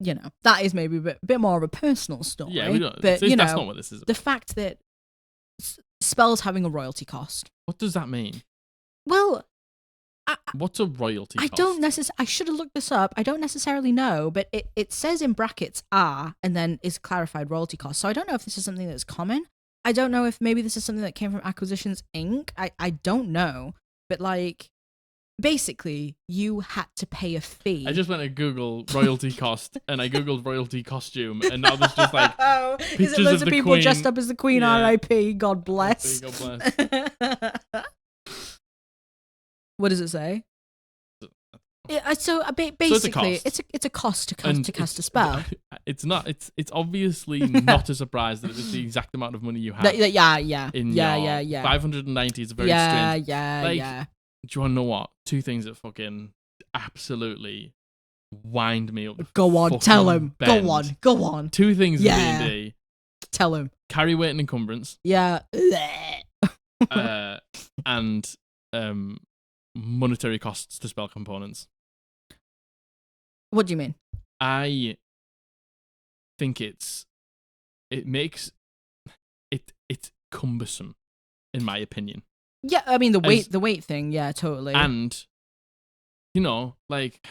You know, that is maybe a bit more of a personal story. Yeah, we don't. But, that's not what this is about. The fact that spells having a royalty cost. What does that mean? Well, what's a royalty cost? I don't necessarily. I should have looked this up. I don't necessarily know, but it says in brackets "are" and then is clarified royalty cost. So I don't know if this is something that's common. I don't know if maybe this is something that came from Acquisitions Inc. I don't know, but like. Basically, you had to pay a fee. I just went to Google royalty cost, and I Googled royalty costume, and now there's just like pictures is it loads of of the people Queen. dressed up as the Queen, Yeah. R.I.P., God bless. God bless. What does it say? Yeah, so basically, it's a cost to cast a spell. It's not. It's obviously not a surprise that it's the exact amount of money you have. Yeah. 590 is a very strange. Yeah. Do you want to know what? 2 things that fucking absolutely wind me up. Go on, tell him. Bend. Go on. 2 things in D&D. Tell him. Carry weight and encumbrance. Yeah. And monetary costs to spell components. What do you mean? I think it's cumbersome, in my opinion. Yeah, I mean the weight thing, yeah, totally. And you know, like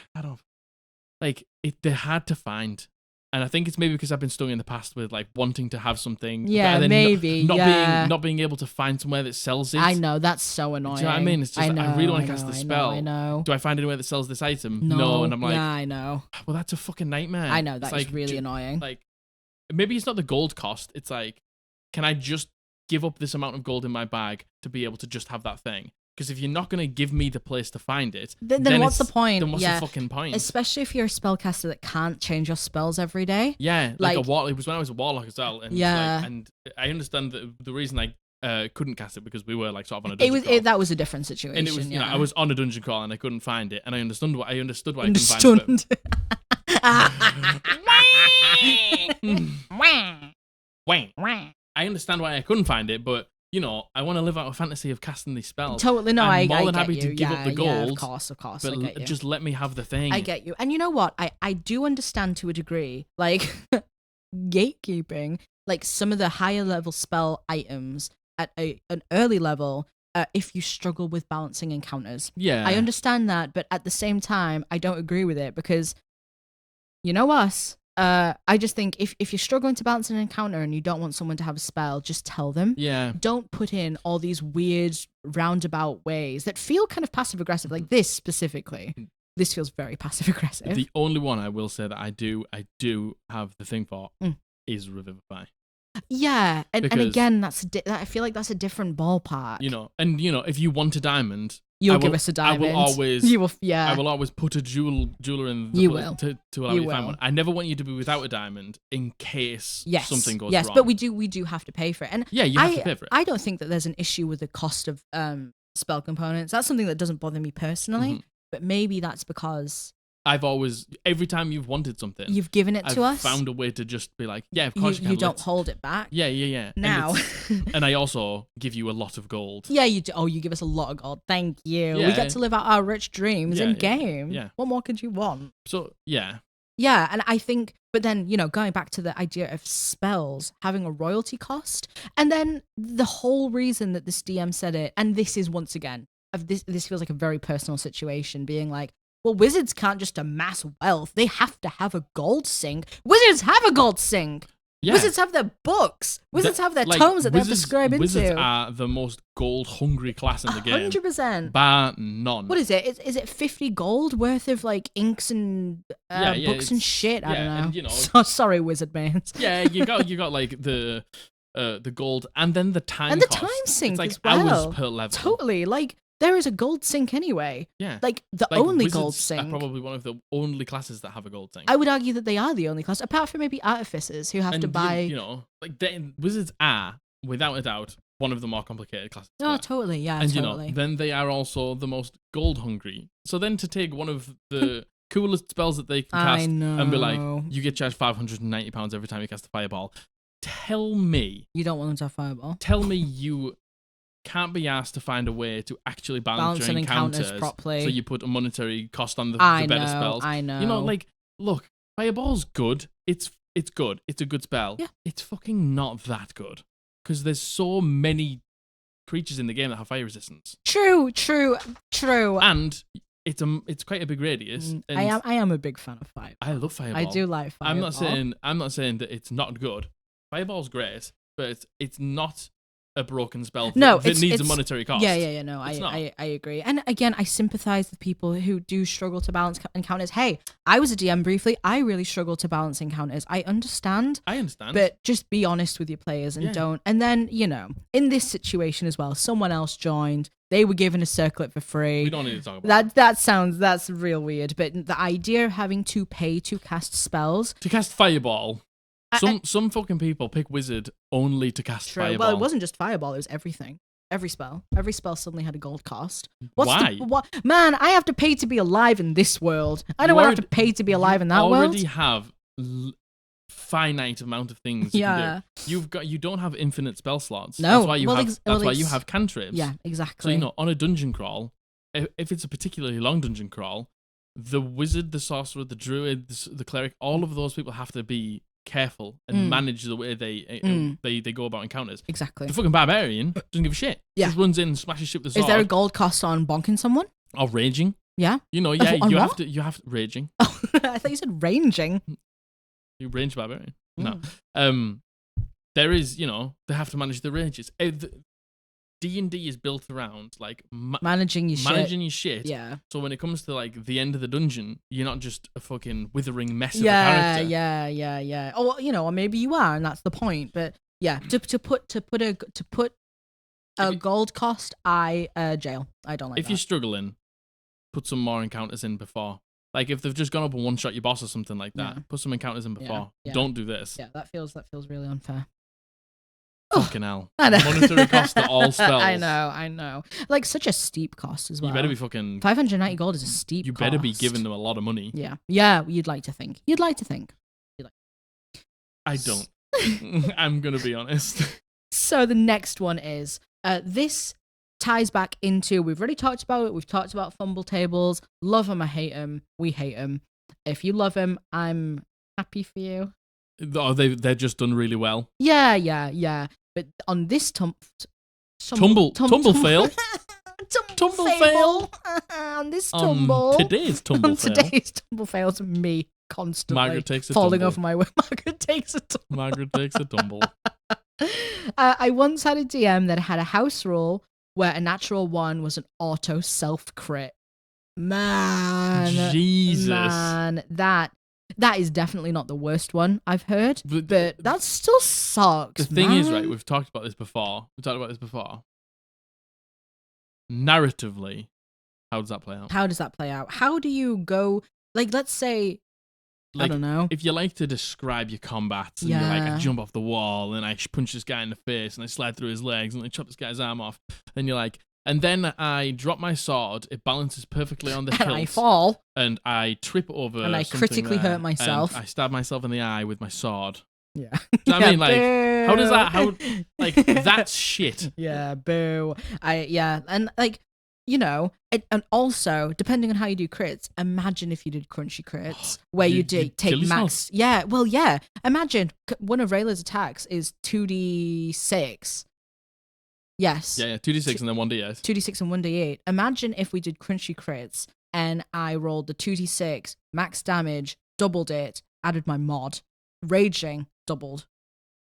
they're hard to find, and I think it's maybe because I've been stung in the past with like wanting to have something, yeah, maybe, not being able to find somewhere that sells it. I know, that's so annoying. Do you know what I mean? It's just I really want to cast the spell. I know. Do I find anywhere that sells this item? No, and I'm like, yeah, I know. Well, that's a fucking nightmare. I know, that's like, really annoying. Like, maybe it's not the gold cost. It's like, can I just give up this amount of gold in my bag to be able to just have that thing? Because if you're not going to give me the place to find it, then what's the point? Then what's the fucking point? Especially if you're a spellcaster that can't change your spells every day. Yeah, like a warlock. It was when I was a warlock as well. And yeah. And I understand that the reason I couldn't cast it because we were like sort of on a dungeon crawl. That was a different situation. And it was, you know, I was on a dungeon crawl and I couldn't find it. And I understood why I couldn't find it. I understand why I couldn't find it, but you know, I want to live out a fantasy of casting these spells. Totally, no, I'm more I than get happy you. to give up the gold. Yeah, of course. But I get you. just let me have the thing. I get you. And you know what? I do understand to a degree, like, gatekeeping, like some of the higher level spell items at an early level, if you struggle with balancing encounters. Yeah. I understand that, but at the same time, I don't agree with it because, you know us, I just think if you're struggling to balance an encounter and you don't want someone to have a spell, just tell them. Yeah. Don't put in all these weird roundabout ways that feel kind of passive aggressive. Like this specifically, this feels very passive aggressive. The only one I will say that I do have the thing for is Revivify. Yeah, and again, I feel like that's a different ballpark. You know, if you want a diamond, you'll give us a diamond. I will always. You will, yeah. I will always put a jeweler in. To allow you to find one. I never want you to be without a diamond in case something goes wrong. Yes, but we do have to pay for it. And yeah, you have to pay for it. I don't think that there's an issue with the cost of spell components. That's something that doesn't bother me personally. But maybe that's because I've always, every time you've wanted something, you've given it to us. Found a way to just be like, yeah, of course you can. You don't hold it back. Yeah. Now. And I also give you a lot of gold. Yeah, you do. Oh, you give us a lot of gold. Thank you. Yeah. We get to live out our rich dreams in game. Yeah. What more could you want? So, yeah. Yeah, and I think, but then, going back to the idea of spells having a royalty cost, and then the whole reason that this DM said it, and this is once again, this feels like a very personal situation, being like, well, wizards can't just amass wealth. They have to have a gold sink. Wizards have a gold sink. Yeah. Wizards have their books. Wizards have their tomes that they have to scribe into. Wizards are the most gold-hungry class in the game. 100%. Bar none. What is it? Is it 50 gold worth of, like, inks and books and shit? I don't know. And, Sorry, wizard mains. Yeah, you got like the the gold, and then the time and the cost. time sink it's like as well. hours per level. Totally, like there is a gold sink anyway. Yeah, like the like, only wizards gold sink. Are probably one of the only classes that have a gold sink. I would argue that they are the only class, apart from maybe artificers who have to buy. You know, like wizards are without a doubt one of the more complicated classes. Oh, totally, yeah, and totally. You know, then they are also the most gold hungry. So then to take one of the coolest spells that they can cast and be like, you get charged £590 every time you cast a fireball. Tell me you don't want them to have fireball. Tell me you can't be asked to find a way to actually balance your encounters properly. So you put a monetary cost on the better spells. I know. You know, like, look, fireball's good. It's good. It's a good spell. Yeah. It's fucking not that good. Because there's so many creatures in the game that have fire resistance. True. And it's quite a big radius. And I am a big fan of fireball. I love fireball. I do like fireball. I'm not saying that it's not good. Fireball's great, but it's not a broken spell that needs a monetary cost. Yeah. No, I agree. And again, I sympathize with people who do struggle to balance encounters. Hey, I was a DM briefly. I really struggle to balance encounters. I understand. But just be honest with your players and don't. And then, you know, in this situation as well, someone else joined. They were given a circlet for free. We don't need to talk about that. That's real weird. But the idea of having to pay to cast spells. To cast fireball. Some fucking people pick wizard only to cast fireball. Well, it wasn't just fireball; it was everything. Every spell suddenly had a gold cost. Why? Man, I have to pay to be alive in this world. I don't want to have to pay to be alive in that world. You already have finite amount of things you can do. You don't have infinite spell slots. No, that's why you have cantrips. Yeah, exactly. So you know, on a dungeon crawl, if it's a particularly long dungeon crawl, the wizard, the sorcerer, the druid, the cleric, all of those people have to be careful and manage the way they go about encounters. Exactly. The fucking barbarian doesn't give a shit. Just runs in and smashes shit with the sword. Is there a gold cost on bonking someone? Or raging? Yeah. You know, you have to raging. Oh, I thought you said ranging. You range barbarian. No. There is, you know, they have to manage the ranges. D&D is built around like managing your shit. Yeah. So when it comes to like the end of the dungeon, you're not just a fucking withering mess of a character. Yeah. Oh, well, you know, or maybe you are, and that's the point. But yeah, to put a gold cost, jail. I don't like. If you're struggling, put some more encounters in before. Like if they've just gone up and one shot your boss or something like that, put some encounters in before. Yeah. Don't do this. Yeah, that feels really unfair. Fucking hell. Monetary cost to all spells. I know. Like such a steep cost as well. You better be fucking 590 gold is a steep cost. You better be giving them a lot of money. Yeah, you'd like to think. I don't. I'm gonna be honest. So the next one is this ties back into, we've already talked about it. We've talked about fumble tables. Love them, I hate them. We hate them. If you love them, I'm happy for you. Oh, they're just done really well. Yeah. But on this tumble fail. tumble fail. On this tumble. Today's tumble fail. Today's tumble fails me constantly. Margaret takes a falling tumble. off my way. Margaret takes a tumble. I once had a DM that had a house rule where a natural one was an auto self crit. Man, Jesus, that is definitely not the worst one I've heard, but that still sucks. The thing is, right, we've talked about this before. Narratively, how does that play out? How do you go, like, let's say, I don't know. If you like to describe your combats, and you're like, I jump off the wall, and I punch this guy in the face, and I slide through his legs, and I chop this guy's arm off, and you're like, and then I drop my sword, it balances perfectly on the hilt. And I fall. And I trip over and I critically hurt myself. I stab myself in the eye with my sword. Yeah. Do you know what I mean? Like, how does that, like, that's shit. Yeah, boo. And like, you know, and also, depending on how you do crits, imagine if you did crunchy crits, where you did take max. Yeah, well, yeah. Imagine one of Rayla's attacks is 2d6. Yes. Yeah, 2d6 and then 1d8. 2d6 and 1d8. Imagine if we did crunchy crits and I rolled the 2d6, max damage, doubled it, added my mod, raging, doubled.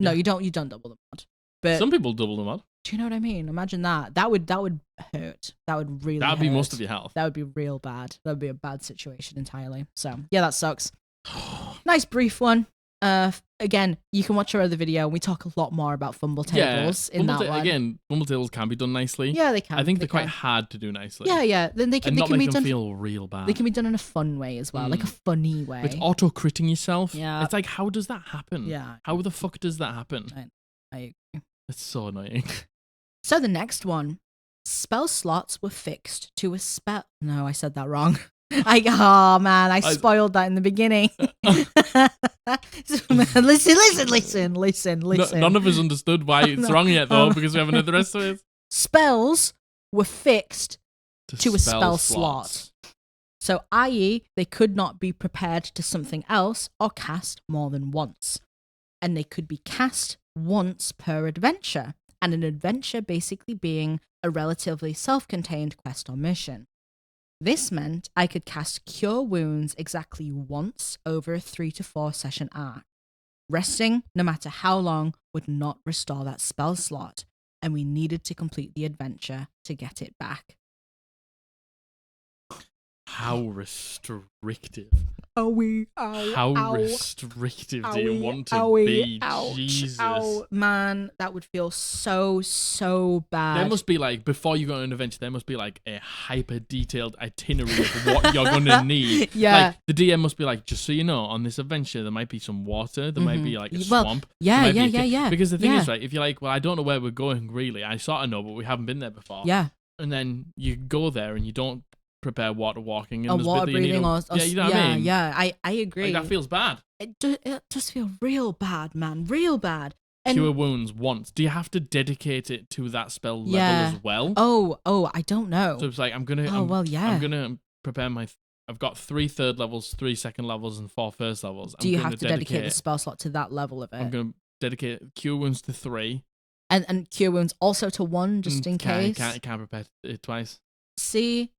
No, you don't double the mod. But some people double the mod. Do you know what I mean? Imagine that. That would hurt. That would really hurt. That would be most of your health. That would be real bad. That would be a bad situation entirely. So, yeah, that sucks. Nice brief one. Again, you can watch our other video. We talk a lot more about fumble tables in that one. Again, fumble tables can be done nicely. Yeah, they can. I think they're quite hard to do nicely. Yeah. Then they can not be make them done. Feel real bad. They can be done in a fun way as well, like a funny way. With auto-critting yourself. Yeah. It's like, how does that happen? Yeah. How the fuck does that happen? I agree. It's so annoying. So the next one, spell slots were fixed to a spell. No, I said that wrong. I spoiled that in the beginning. Listen. None of us understood why it's wrong yet, though, because we haven't heard the rest of it. Spells were fixed to a spell slot. So, i.e., they could not be prepared to something else or cast more than once. And they could be cast once per adventure. And an adventure basically being a relatively self-contained quest or mission. This meant I could cast Cure Wounds exactly once over a 3 to 4 session arc. Resting, no matter how long, would not restore that spell slot, and we needed to complete the adventure to get it back. How restrictive. How restrictive do you want to be? Jesus. Man, that would feel so bad. There must be like, before you go on an adventure, there must be like a hyper detailed itinerary of what you're going to need. Yeah. Like, the DM must be like, just so you know, on this adventure, there might be some water, there might be like a swamp. Yeah. Because the thing is, right, if you're like, well, I don't know where we're going really, I sort of know, but we haven't been there before. Yeah. And then you go there and you don't prepare water walking or water breathing or you know what I mean? Yeah, I agree. Like, that feels bad. It does feel real bad, man. Real bad. And Cure Wounds once. Do you have to dedicate it to that spell level as well? Oh, I don't know. So it's like, I'm gonna prepare my. I've got 3 third levels, 3 second levels, and 4 first levels. Do you have to dedicate the spell slot to that level of it? I'm gonna dedicate Cure Wounds to 3. And Cure Wounds also to 1, just in case. Can't prepare it twice. See,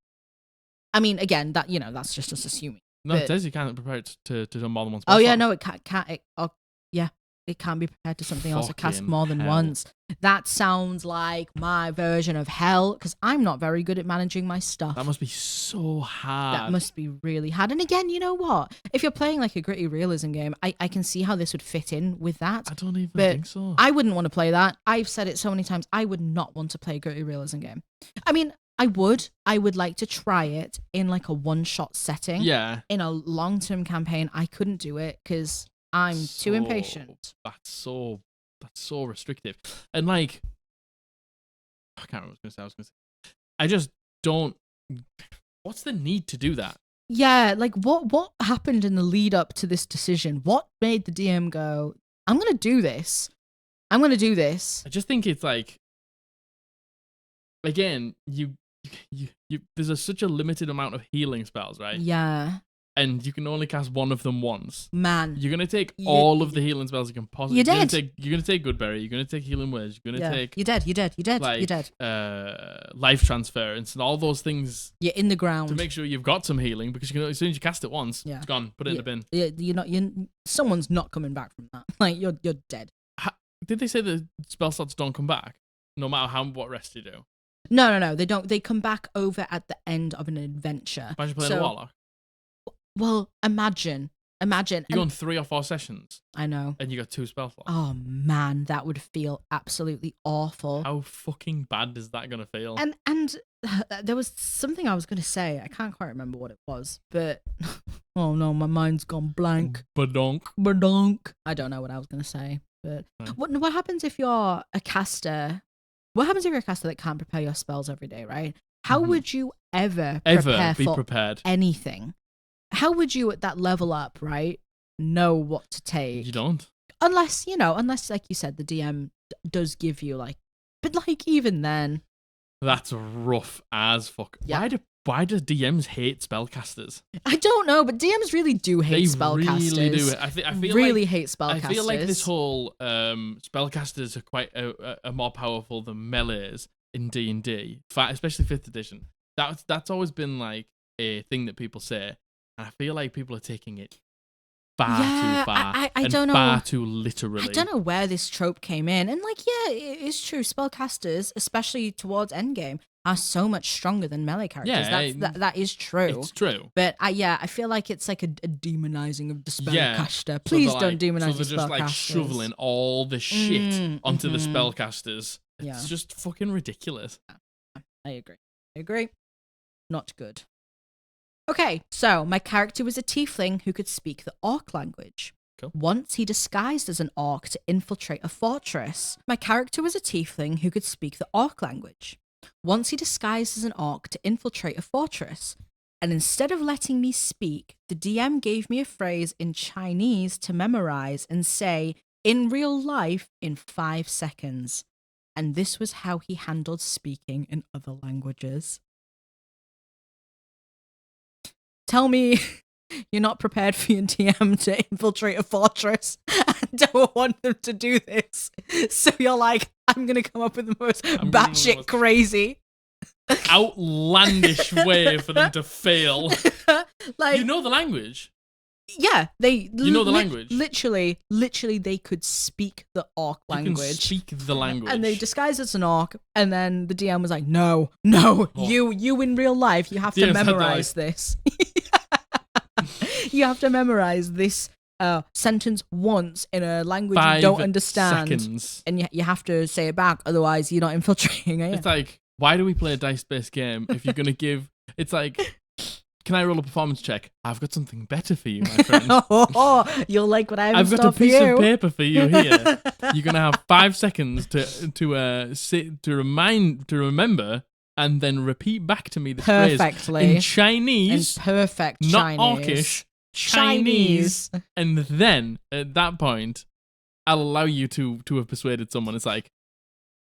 I mean, again, that's just us assuming. No, it says you can't prepare it to more than one spell. Oh yeah, no, it can't. It can be prepared to something else or cast more than once. That sounds like my version of hell, because I'm not very good at managing my stuff. That must be so hard. That must be really hard. And again, you know what? If you're playing like a gritty realism game, I can see how this would fit in with that. I don't even think so. I wouldn't want to play that. I've said it so many times. I would not want to play a gritty realism game. I mean, I would like to try it in like a one-shot setting. Yeah. In a long-term campaign, I couldn't do it because I'm too impatient. That's so restrictive. And like, I can't remember what I was going to say. I just don't. What's the need to do that? Yeah, like what happened in the lead up to this decision? What made the DM go, I'm going to do this. I just think it's like, again, you there's such a limited amount of healing spells, right? Yeah. And you can only cast one of them once. Man. You're going to take all of the healing spells you can possibly... You're dead. You're going to take Goodberry. You're going to take Healing Words. You're going to take... You're dead. Life Transference and all those things... You're in the ground. To make sure you've got some healing, because as soon as you cast it once, it's gone. Put it in the bin. Yeah, someone's not coming back from that. Like, you're dead. Did they say the spell slots don't come back? No matter what rest you do? No, they don't. They come back over at the end of an adventure. Imagine playing a Warlock. Well, imagine. You're going 3 or 4 sessions. I know. And you got 2 spell slots. Oh, man, that would feel absolutely awful. How fucking bad is that going to feel? And there was something I was going to say. I can't quite remember what it was, but... Oh, no, my mind's gone blank. Badonk. I don't know what I was going to say, but... What happens if you're a caster... What happens if you're a caster that can't prepare your spells every day, right? How would you ever be prepared anything? How would you, at that level up, right, know what to take? You don't. Unless, like you said, the DM does give you, like... But, like, even then... That's rough as fuck. Yeah. Why do DMs hate spellcasters? I don't know, but DMs really do hate spellcasters. They really do. I feel really hate spellcasters. I feel like this whole spellcasters are quite are more powerful than melees in D&D, especially 5th edition. That's always been like a thing that people say. And I feel like people are taking it far too far. I don't know. Far too literally. I don't know where this trope came in. And like, yeah, it is true. Spellcasters, especially towards endgame, are so much stronger than melee characters. Yeah, that is true. It's true. But I feel like it's like a demonizing of the spellcaster. Please don't demonize the spellcasters. So they're just like shoveling all the shit onto the spellcasters. It's just fucking ridiculous. I agree. Not good. Okay, so my character was a tiefling who could speak the orc language. Cool. Once he disguised as an orc to infiltrate a fortress. My character was a tiefling who could speak the orc language. Once he disguised as an orc to infiltrate a fortress. And instead of letting me speak, the DM gave me a phrase in Chinese to memorize and say in real life in 5 seconds. And this was how he handled speaking in other languages. Tell me you're not prepared for your DM to infiltrate a fortress and don't want them to do this. So you're like, I'm going to come up with the most batshit crazy, outlandish way for them to fail. Like, you know the language? Yeah, you know the language? Literally, they could speak the orc language. You can speak the language. And they disguised as an orc, and then the DM was like, no, you in real life, you have to memorize this. You have to memorize this sentence once in a language you don't understand. 5 seconds. And you have to say it back, otherwise you're not infiltrating it. It's like, why do we play a dice-based game if you're going to give... It's like... Can I roll a performance check? I've got something better for you, my friend. You'll like what I have I've in got a store for you. piece of paper for you here. You're gonna have 5 seconds to remember, and then repeat back to me the phrase in Chinese, in perfect not Chinese. Orcish, Chinese, and then at that point, I'll allow you to have persuaded someone. It's like,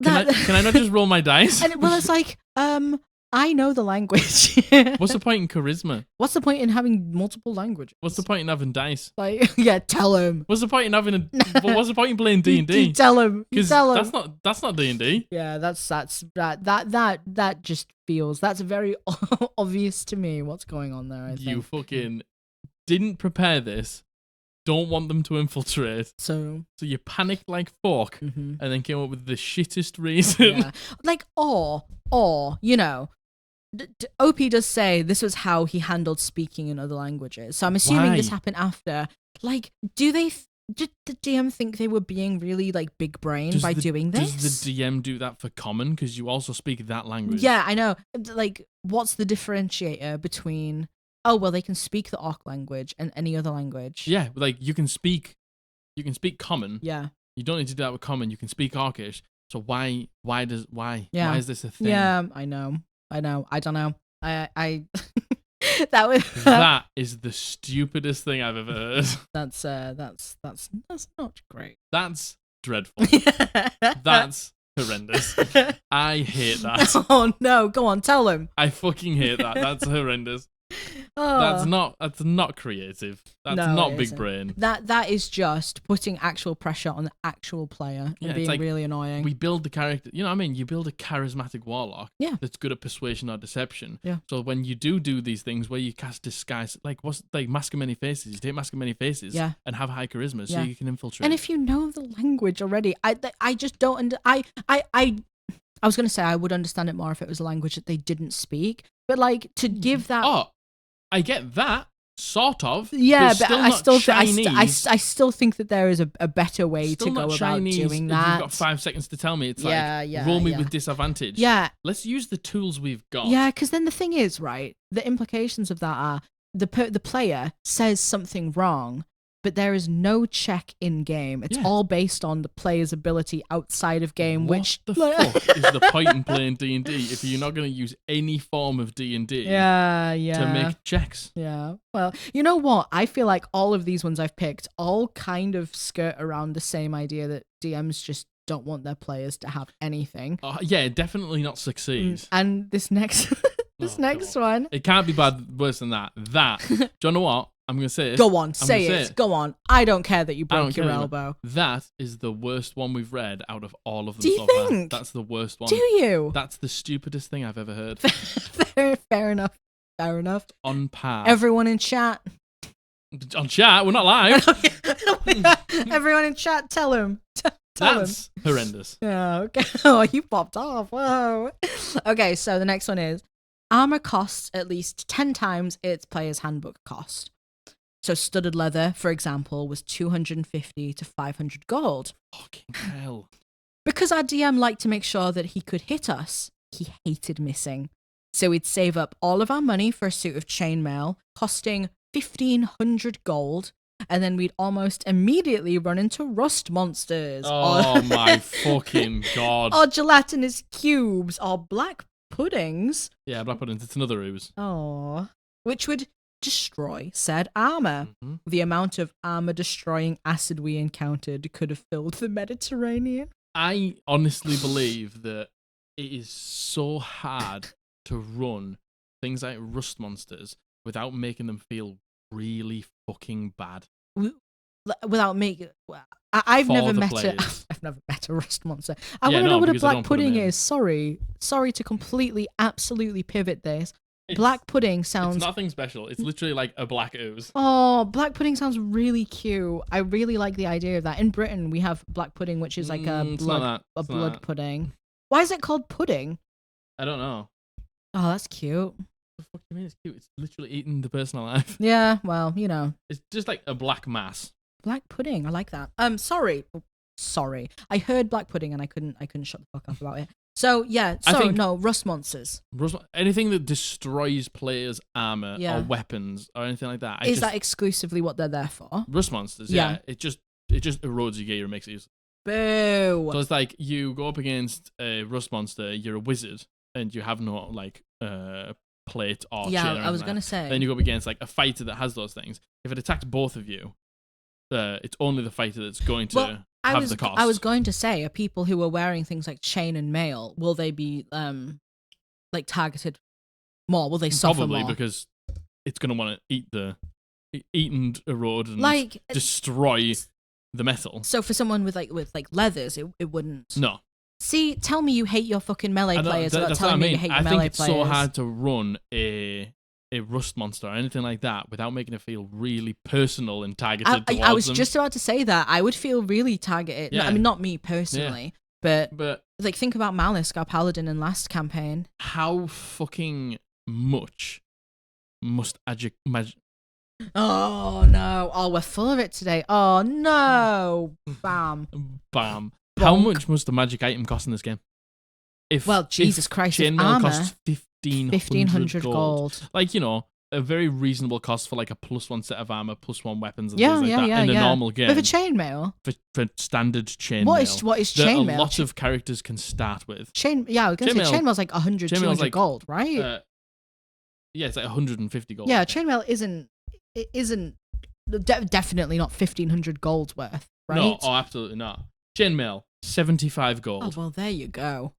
can I not just roll my dice? It's like, I know the language. What's the point in charisma? What's the point in having multiple languages? What's the point in having dice? Like, tell him. What's the point in having what's the point in playing D&D? You tell him. Because that's not D&D. Yeah, that just feels, that's very obvious to me what's going on there. I think you fucking didn't prepare this. Don't want them to infiltrate. So you panicked like fuck, and then came up with the shittest reason. Yeah. Like, or you know. OP does say this was how he handled speaking in other languages. So I'm assuming this happened after. Like, did the DM think they were being really like big brain by doing this? Does the DM do that for common? Because you also speak that language. Yeah, I know. Like, what's the differentiator between? Oh, well, they can speak the orc language and any other language. Yeah, like you can speak common. Yeah. You don't need to do that with common. You can speak orcish. So why is this a thing? Yeah, I know. I don't know. I that is the stupidest thing I've ever heard. That's not great. That's dreadful. That's horrendous. I hate that. Oh no, go on, tell him. I fucking hate that. That's horrendous. That's not creative. That's not big brain. That is just putting actual pressure on the actual player and being really annoying. We build the character, you know what I mean? You build a charismatic warlock that's good at persuasion or deception. Yeah. So when you do these things where you cast disguise, like what's like Mask of Many Faces, you take Mask of Many Faces and have high charisma so you can infiltrate. And if you know the language already, I just don't I was going to say I would understand it more if it was a language that they didn't speak, but like to give that I get that, sort of. Yeah, but I still think that there is a better way to go about doing that. You've got 5 seconds to tell me. It's roll me with disadvantage. Yeah. Let's use the tools we've got. Yeah, because then the thing is, right, the implications of that are the player says something wrong, but there is no check in game. It's all based on the player's ability outside of game. What the fuck is the point in playing D&D if you're not going to use any form of D&D? To make checks. Yeah. Well, you know what? I feel like all of these ones I've picked all kind of skirt around the same idea that DMs just don't want their players to have anything. Yeah, definitely not succeed. And this next one. It can't be worse than that. Do you know what? I'm going to say it. Go on, say it. Go on. I don't care that you broke your elbow. That is the worst one we've read out of all of them. Do you think? That's the worst one. Do you? That's the stupidest thing I've ever heard. Fair enough. On par. Everyone in chat. On chat? We're not live. Everyone in chat, tell him. That's horrendous. Yeah, okay. Oh, you popped off. Whoa. Okay, so the next one is armor costs at least 10 times its player's handbook cost. So studded leather, for example, was 250 to 500 gold. Fucking hell. Because our DM liked to make sure that he could hit us, he hated missing. So we'd save up all of our money for a suit of chainmail, costing 1,500 gold, and then we'd almost immediately run into rust monsters. Oh my fucking god. Or gelatinous cubes, or black puddings. Yeah, black puddings, it's another ooze. Oh. Which would destroy said armor. Mm-hmm. The amount of armor-destroying acid we encountered could have filled the Mediterranean. I honestly believe that it is so hard to run things like rust monsters without making them feel really fucking bad. Without making, I've never met a rust monster. I want to know what a black pudding is. Sorry to completely, absolutely pivot this. Black pudding sounds... It's nothing special. It's literally like a black ooze. Oh, black pudding sounds really cute. I really like the idea of that. In Britain, we have black pudding, which is like a blood pudding. Why is it called pudding? I don't know. Oh, that's cute. What the fuck do you mean it's cute? It's literally eating the person alive. Yeah, well, you know. It's just like a black mass. Black pudding. I like that. Sorry. I heard black pudding and I couldn't shut the fuck up about it. So, yeah, rust monsters. Anything that destroys players' armor or weapons or anything like that. Is that exclusively what they're there for? Rust monsters, yeah. It just erodes your gear and makes it useless. Boo! So it's like you go up against a rust monster, you're a wizard, and you have no, like, plate or chain or anything. I was going to say. Then you go up against, like, a fighter that has those things. If it attacked both of you, it's only the fighter that's going to... the cost. I was going to say, are people who are wearing things like chain and mail, will they be like targeted more? Will they suffer more? Probably, because it's going to want to eat and erode and like destroy the metal. So for someone with leathers, it wouldn't. No. See, tell me you hate your fucking melee players without telling me you hate your melee players. I think it's so hard to run a rust monster or anything like that without making it feel really personal and targeted towards I was them. just about to say that. I would feel really targeted. Yeah. I mean, not me personally, but like think about Malice, our paladin in last campaign. How fucking much must Oh no. Oh, we're full of it today. Oh no. Bam. Bam. Bonk. How much must the magic item cost in this game? Jesus Christ, chainmail costs 1,500 gold. Like, you know, a very reasonable cost for like a +1 set of armor, +1 weapons and things like that in a normal game. With a chainmail? For standard chainmail. What is chainmail? A lot of characters can start with. I was going to say chainmail's like 100, 200 gold, right? Yeah, it's like 150 gold. Yeah, chainmail isn't definitely not 1,500 gold worth, right? No, absolutely not. Chainmail, 75 gold. Oh, well, there you go.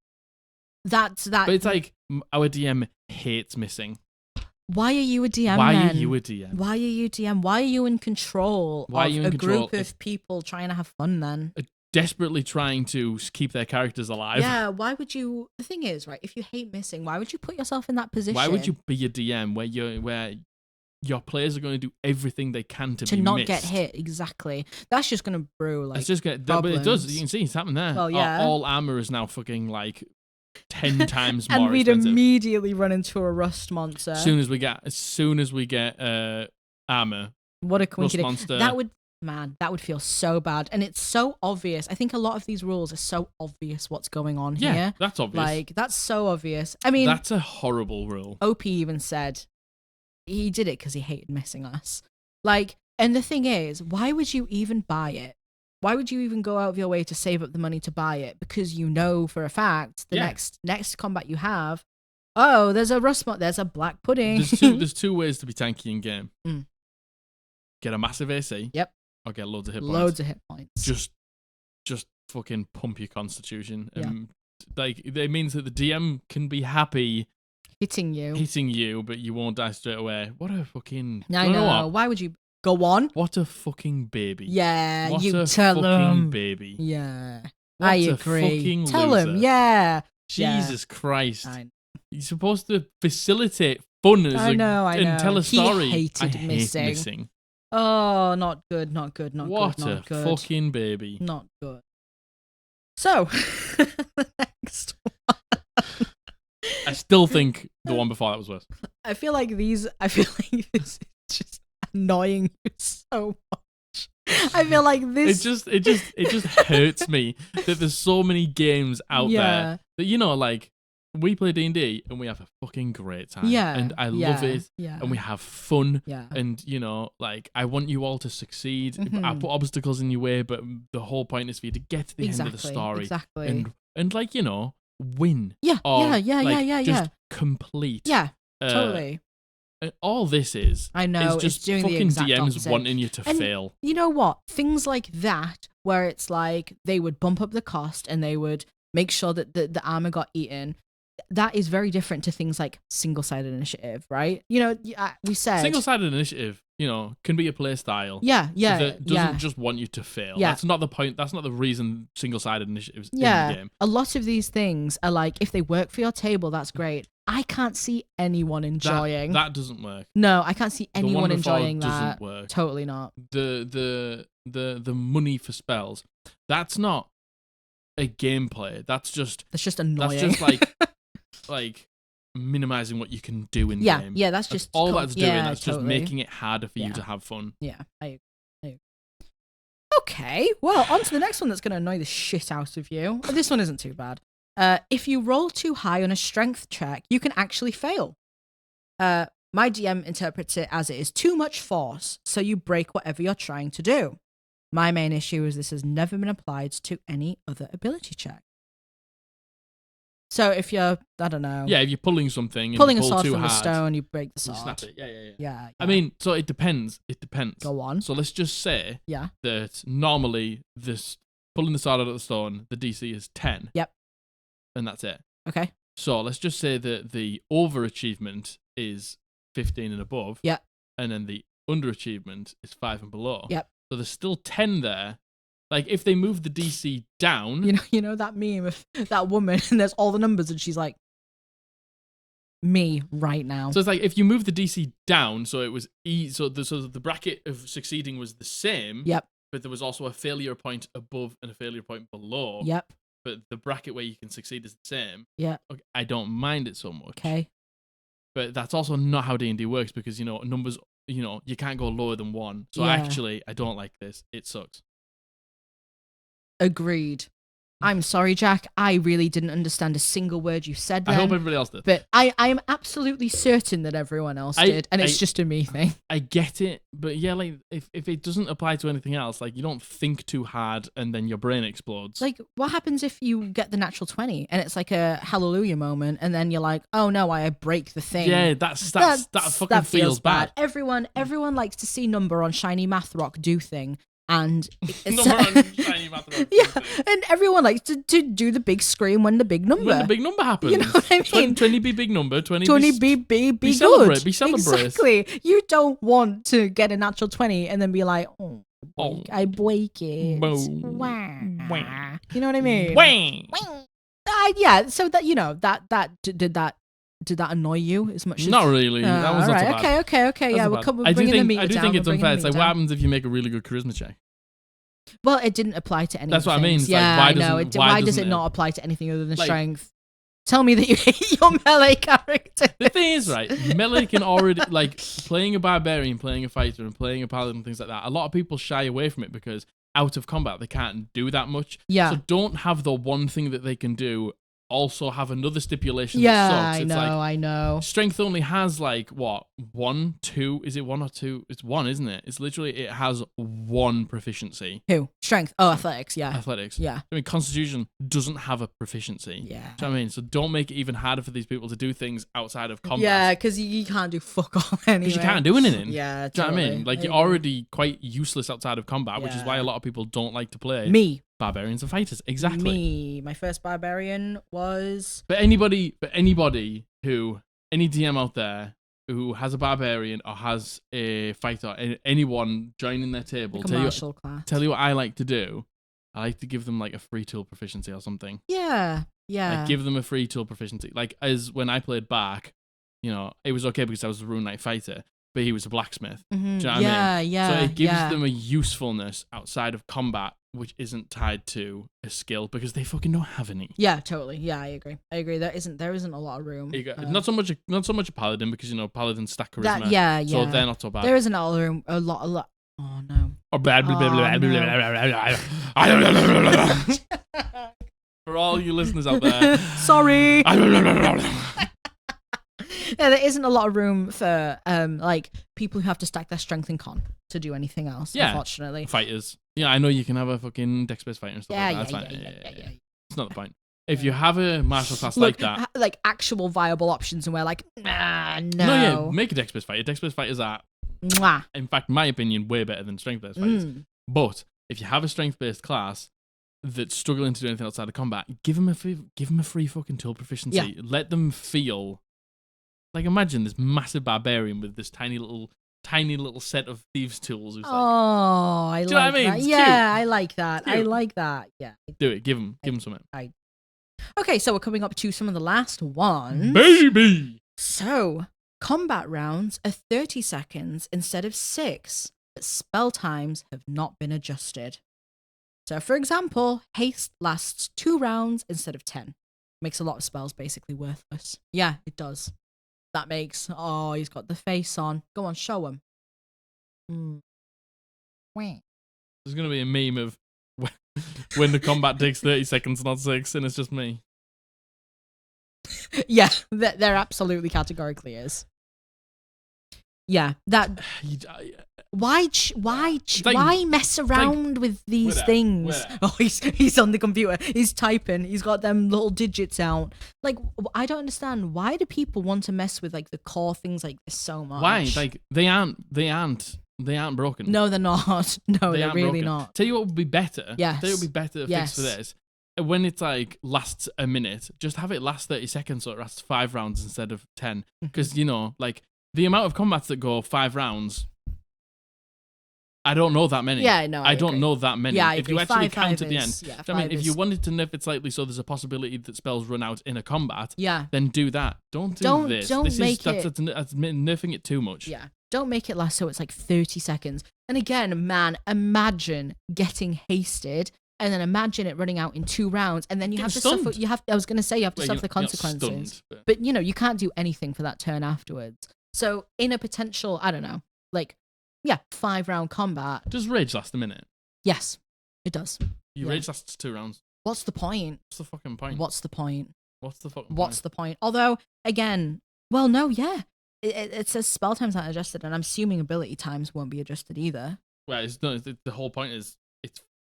That's that. But it's like our DM hates missing. Why are you a DM? Why are you a DM? Why are you DM? Why are you in control of a group of people trying to have fun then? Desperately trying to keep their characters alive. Yeah, why would you... The thing is, right, if you hate missing, why would you put yourself in that position? Why would you be a DM where your players are going to do everything they can to be not missed? Get hit? Exactly. That's just going to brew, like, it's just but it does. You can see it's happening there. Well, yeah. All armor is now fucking, like... 10 times more and we'd expensive. Immediately run into a rust monster. As soon as we get armor. What a coinky monster. That would feel so bad. And it's so obvious. I think a lot of these rules are so obvious what's going on here. Yeah, that's obvious. Like, that's so obvious. I mean, that's a horrible rule. OP even said he did it because he hated missing us. Like, and the thing is, why would you even buy it? Why would you even go out of your way to save up the money to buy it? Because you know for a fact the next combat you have, there's a black pudding. There's two ways to be tanky in game. Get a massive AC. Yep. Or get loads of hit points. Just fucking pump your constitution. Like, it means that the DM can be happy hitting you, but you won't die straight away. What a fucking... I know. Why would you... Go on. What a fucking baby. Yeah, what you a tell fucking baby. Yeah. What I a agree. Fucking tell loser. him, yeah. Jesus Christ. You're supposed to facilitate fun and tell a story. He hated missing. Oh, not good. What a fucking baby. Not good. So, the next one. I still think the one before that was worse. I feel like this is just annoying you so much. I feel like this. It just hurts me that there's so many games out there that, you know, like, we play D&D and we have a fucking great time. Yeah. And I love it. Yeah. And we have fun. Yeah. And, you know, like, I want you all to succeed. I put obstacles in your way, but the whole point is for you to get to the end of the story. Exactly. And like, you know, win. Yeah. Or, Yeah. Just complete. Yeah. Totally. All this is. I know. Is just it's doing fucking the exact DMs opposite. wanting you to fail. You know what? Things like that, where it's like they would bump up the cost and they would make sure that the armor got eaten. That is very different to things like single-sided initiative, right? You know, we said single-sided initiative, you know, can be a play style. Yeah. That doesn't just want you to fail. Yeah. That's not the point. That's not the reason single-sided initiatives in the game. A lot of these things are like, if they work for your table, that's great. I can't see anyone enjoying that. Doesn't work. No, I can't see anyone enjoying that. Doesn't work. Totally not. The money for spells. That's not a gameplay. That's just annoying. That's just like minimizing what you can do in the game. Yeah, that's just all that's doing. That's totally. just making it harder for you to have fun. Yeah, I agree. Okay, well, on to the next one that's going to annoy the shit out of you. This one isn't too bad. If you roll too high on a strength check, you can actually fail. My DM interprets it as it is too much force, so you break whatever you're trying to do. My main issue is this has never been applied to any other ability check. So if you're, I don't know. Yeah, if you're pulling something and pulling you pull a sword too from hard, the stone, you break the you sword. snap it. Yeah. Yeah. I mean, so it depends. Go on. So let's just say that normally this pulling the sword out of the stone, the DC is 10. Yep. And that's it. Okay. So let's just say that the overachievement is 15 and above. Yeah. And then the underachievement is 5 and below. Yep. So there's still 10 there. Like, if they move the DC down... You know that meme of that woman, and there's all the numbers, and she's like, me right now. So it's like, if you move the DC down, so it was... So the bracket of succeeding was the same. Yep. But there was also a failure point above and a failure point below. Yep. But the bracket where you can succeed is the same. Yeah. Okay, I don't mind it so much. Okay. But that's also not how D&D works, because, you know, numbers... You know, you can't go lower than 1. So actually, I don't like this. It sucks. Agreed. I'm sorry, Jack. I really didn't understand a single word you said then. I hope everybody else did. But I am absolutely certain that everyone else did, and it's just a me thing. I get it, but yeah, like, if it doesn't apply to anything else, like, you don't think too hard and then your brain explodes. Like, what happens if you get the natural 20 and it's like a hallelujah moment, and then you're like, oh no, I break the thing. Yeah, that fucking feels bad. Everyone likes to see number on Shiny Math Rock do thing. And number on Shiny Math Rock. Yeah, and everyone likes to do the big scream when the big number. When the big number happens. You know what I mean? 20 be big number, 20 be good. Be celebrate. Exactly. You don't want to get a natural 20 and then be like, I break it. Wah. You know what I mean? Yeah, so that, you know, did that annoy you as much as... Not really. That was not so bad. Okay. Yeah, we're bringing the meter down. I do think it's unfair. It's like, what happens if you make a really good charisma check? Well, it didn't apply to any That's of the what I mean. things. Yeah, I know. Why does it not apply to anything other than strength? Tell me that you hate your melee character. The thing is, right, melee can already, like, playing a barbarian, playing a fighter, and playing a paladin and things like that, a lot of people shy away from it because out of combat they can't do that much. Yeah. So don't have the one thing that they can do also have another stipulation that sucks. I know. Strength only has, like, what? 1, 2? Is it 1 or 2? It's 1, isn't it? It's literally, it has 1 proficiency. Who? Strength. Oh, athletics, yeah. Athletics. Yeah. I mean, Constitution doesn't have a proficiency. Yeah. Do you know what I mean? So don't make it even harder for these people to do things outside of combat. Yeah, because you can't do fuck all anyway. Because you can't do anything. Yeah, do you know what I mean? Like, you're already quite useless outside of combat, which is why a lot of people don't like to play. Me. Barbarians and fighters, exactly. My first barbarian was... But anybody who, any DM out there who has a barbarian or has a fighter, anyone joining their table, like tell you what I like to do. I like to give them, like, a free tool proficiency or something. Yeah. Like, give them a free tool proficiency. Like, as when I played Bark, you know, it was okay because I was a Rune Knight fighter. but he was a blacksmith. Mm-hmm. Do you know what I mean? Yeah. So it gives them a usefulness outside of combat, which isn't tied to a skill because they fucking don't have any. Yeah, totally. Yeah, I agree. There isn't a lot of room. Not so much a paladin because paladins stack charisma. Yeah. So they're not so bad. There isn't a lot of room. A lot. Oh no. For all you listeners out there, sorry. Yeah, there isn't a lot of room for like people who have to stack their strength and con to do anything else. Yeah, unfortunately. Fighters. Yeah, I know you can have a fucking dex-based fighter and stuff like that. Yeah. It's not the point. If you have a martial class like that, like actual viable options, and we're like, no. No, yeah, make a dex-based fighter. Dex-based fighters are, in fact, in my opinion, way better than strength-based fighters. But if you have a strength-based class that's struggling to do anything outside of combat, give them a free fucking tool proficiency. Yeah. Let them feel like, imagine this massive barbarian with this tiny little set of thieves' tools. I like that. I mean? Yeah, I like that. I like that. Yeah. Do it. Give them something. Okay, so we're coming up to some of the last ones. Baby! So, combat rounds are 30 seconds instead of 6, but spell times have not been adjusted. So, for example, haste lasts 2 rounds instead of 10. Makes a lot of spells basically worthless. Yeah, it does. That makes... Oh, he's got the face on. Go on, show him. There's going to be a meme of when the combat takes 30 seconds, not 6, and it's just me. Yeah, there absolutely categorically is. Yeah, that... Why mess around with these things? Where? Oh, he's on the computer. He's typing. He's got them little digits out. Like, I don't understand. Why do people want to mess with like the core things like this so much? Why? Like, they aren't broken. No, they're not. No, they're really broken. not. Tell you what would be better. Yes. Tell you what would be better fix for this. When it's like lasts a minute, just have it last 30 seconds so it lasts 5 rounds instead of 10. Because, like, the amount of combats that go 5 rounds, I don't know that many. Yeah, no, I don't know that many. Yeah, if you actually count at the end. Yeah, I mean, if you wanted to nerf it slightly so there's a possibility that spells run out in a combat, then do that. Don't do this. That's nerfing it too much. Yeah. Don't make it last so it's like 30 seconds. And again, man, imagine getting hasted and then imagine it running out in 2 rounds and then you have to suffer. I was going to say you have to suffer the consequences. Stunned, but you can't do anything for that turn afterwards. So in a potential, I don't know, like, 5-round combat. Does rage last a minute? Yes, it does. Rage lasts 2 rounds. What's the point? What's the fucking point? What's the point? What's the point? Although, again, well, no, yeah. It says spell times aren't adjusted, and I'm assuming ability times won't be adjusted either. Well, the whole point is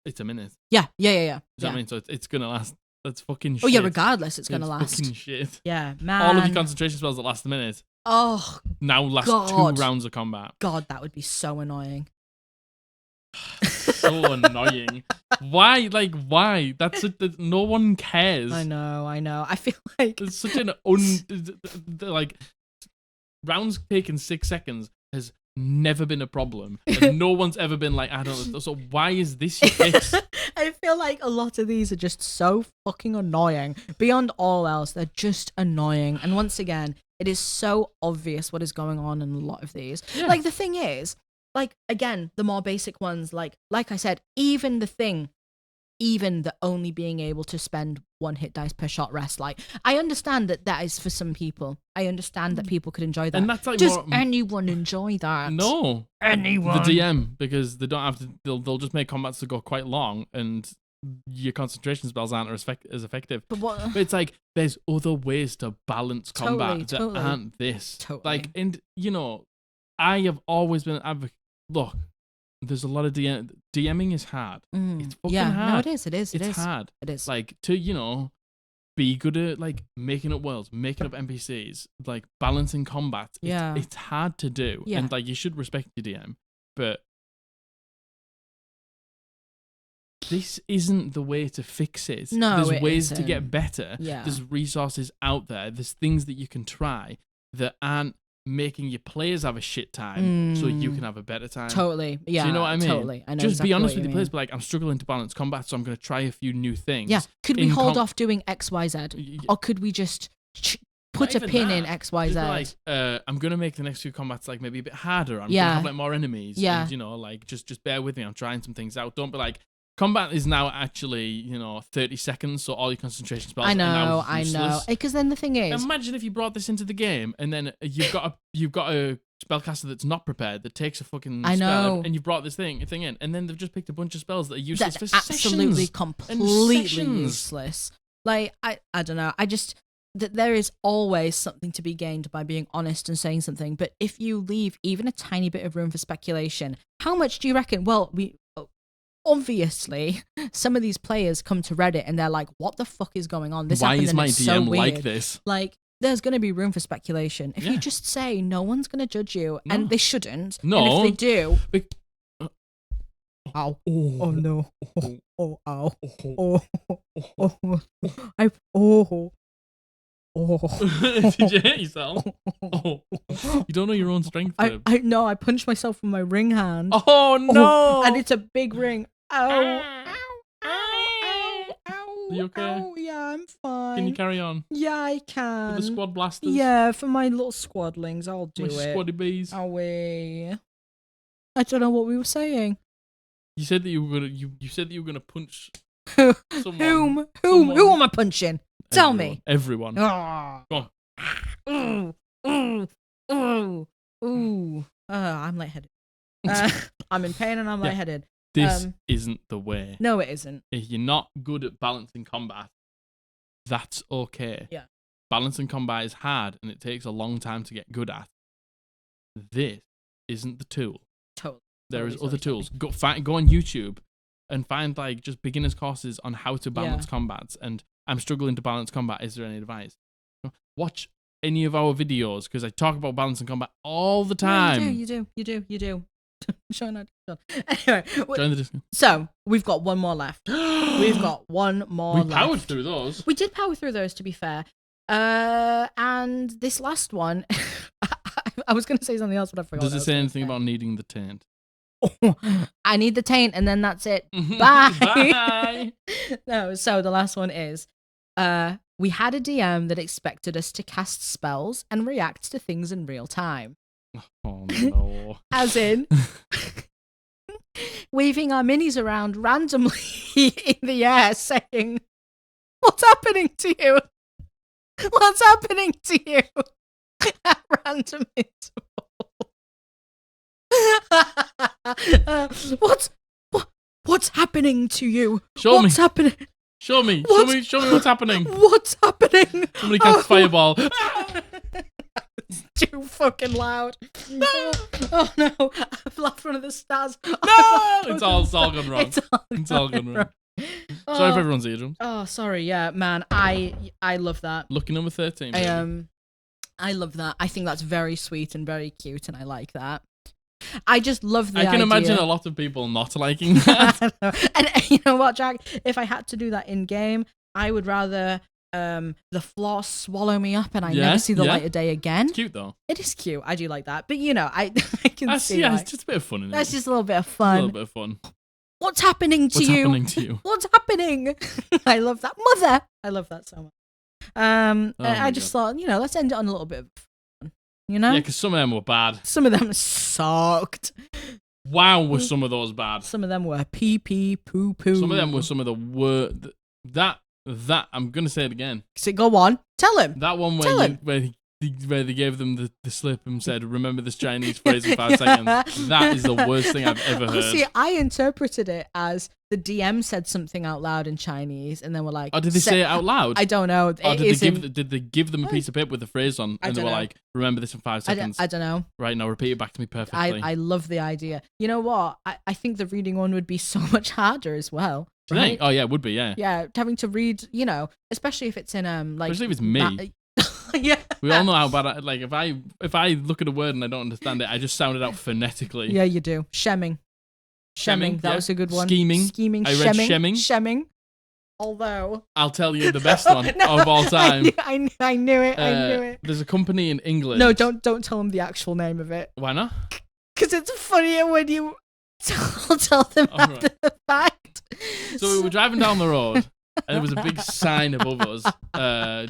it's a minute. Yeah. Does that mean so it's gonna last? That's fucking shit. Oh yeah, regardless, it's gonna last. Fucking shit. Yeah, man. All of your concentration spells that last a minute. Oh, now last 2 rounds of combat. God, that would be so annoying. So annoying. Why? Like, why? No one cares. I know. I feel like it's such an like rounds taking 6 seconds has never been a problem. And no one's ever been like, I don't know. So why is this your fix? I feel like a lot of these are just so fucking annoying. Beyond all else, they're just annoying. And once again, it is so obvious what is going on in a lot of these. Yeah. Like, the thing is, like, again, the more basic ones, like I said, even the only being able to spend 1 hit dice per shot rest. Like, I understand that is for some people. I understand that people could enjoy that. And that's like Does anyone enjoy that? No. Anyone. The DM, because they don't have to, they'll just make combats to go quite long and your concentration spells aren't as effective. But it's like, there's other ways to balance combat that aren't this. Totally. Like, and, I have always been an advocate. Look, there's a lot of DMing is hard. It's fucking hard. No, it is. It's hard. It is. Like, to, be good at, like, making up worlds, making up NPCs, like, balancing combat. Yeah. It's hard to do. Yeah. And, like, you should respect your DM. But this isn't the way to fix it. No, there's ways to get better. Yeah. There's resources out there. There's things that you can try that aren't making your players have a shit time so you can have a better time. Totally. Yeah. Do you know what I mean? Totally. I know. Just exactly be honest with your players. Be like, I'm struggling to balance combat, so I'm going to try a few new things. Yeah. Could we hold off doing X, Y, Z? Or could we just put a pin in X, Y, Z. Like, I'm gonna make the next few combats like maybe a bit harder. I'm gonna have like more enemies. Yeah. And, like just bear with me. I'm trying some things out. Don't be like, combat is now actually 30 seconds, so all your concentration spells are now useless. I know. Because then the thing is, imagine if you brought this into the game and then you've got a spellcaster that's not prepared that takes a fucking spell and you brought this thing in, and then they've just picked a bunch of spells that are useless for absolutely sessions. Completely useless. Like I don't know. I just that there is always something to be gained by being honest and saying something. But if you leave even a tiny bit of room for speculation, how much do you reckon? Well, obviously, some of these players come to Reddit and they're like, "What the fuck is going on? Why is my DM like this?" Like, there's going to be room for speculation. If you just say, no one's going to judge you, and they shouldn't. No. And if they do... Ow. Oh, no. Oh, ow. Did you hit yourself? Oh. You don't know your own strength. I know. I punched myself with my ring hand. Oh, no. And it's a big ring. Ow. Are you okay? Oh, yeah, I'm fine. Can you carry on? Yeah, I can. For the squad blasters? Yeah, for my little squadlings, I'll do it. Squaddy bees. I don't know what we were saying. You said that you were gonna. You said that you were gonna punch. Someone. Who am I punching? Tell me. Everyone. Oh. Go on. Ooh. I'm lightheaded. I'm in pain and I'm lightheaded. This isn't the way. No, it isn't. If you're not good at balancing combat, that's okay. Yeah. Balancing combat is hard and it takes a long time to get good at. This isn't the tool. Totally. There is other tools. Go on YouTube and find like just beginners courses on how to balance combats. And I'm struggling to balance combat. Is there any advice? Watch any of our videos because I talk about balancing combat all the time. Yeah, you do. Anyway, join the Discord. So we've got one more left. We powered through those. We did power through those, to be fair. And this last one, I was going to say something else, but I forgot. Does it say anything about needing the taint? I need the taint, and then that's it. Bye. Bye. No. So the last one is, we had a DM that expected us to cast spells and react to things in real time. Oh no. As in waving our minis around randomly in the air saying, "What's happening to you? What's happening to you?" At random intervals. What's happening to you? What's happening? Show me what's happening. What's happening? Somebody cast fireball. It's too fucking loud. No. Oh no! I've left one of the stars. No! It's all gone wrong. It's all gone wrong. Sorry for everyone's eardrums. Oh, sorry. Yeah, man. I love that. Lucky number 13. Baby. I love that. I think that's very sweet and very cute, and I like that. I just love the idea. I can imagine a lot of people not liking that. And you know what, Jack? If I had to do that in game, I would rather the floor swallow me up and I never see the light of day again. It's cute though. It is cute. I do like that. But you know, I can see. Yeah, it's just a bit of fun. Isn't that's it? just a little bit of fun. A little bit of fun. What's happening to you? What's happening? I love that. Mother! I love that so much. I just thought, let's end it on a little bit of fun. Yeah, because some of them were bad. Some of them sucked. Wow, were some of those bad. Some of them were pee poo poo. Some of them were some of the worst. That I'm gonna say it again. So go on, tell him. That one where they gave them the slip and said, "Remember this Chinese phrase in 5 seconds." That is the worst thing I've ever heard. See, I interpreted it as the DM said something out loud in Chinese, and then we're like, "Oh, did they say it out loud?" I don't know. Or did they give them a piece of paper with the phrase on, and they were like, "Remember this in 5 seconds." I don't know. Right now, repeat it back to me perfectly. I love the idea. You know what? I think the reading one would be so much harder as well. Right? Oh yeah, it would be. Yeah. Yeah, having to read, especially if it's in especially if it's me. Yeah. We all know how bad. If I look at a word and I don't understand it, I just sound it out phonetically. Yeah, you do. Shemming. That was a good one. Scheming. I read Shemming. Although I'll tell you the best one of all time. I knew it. There's a company in England. No, don't tell them the actual name of it. Why not? Because it's funnier when you tell them after the fact. So we were driving down the road And there was a big sign above us,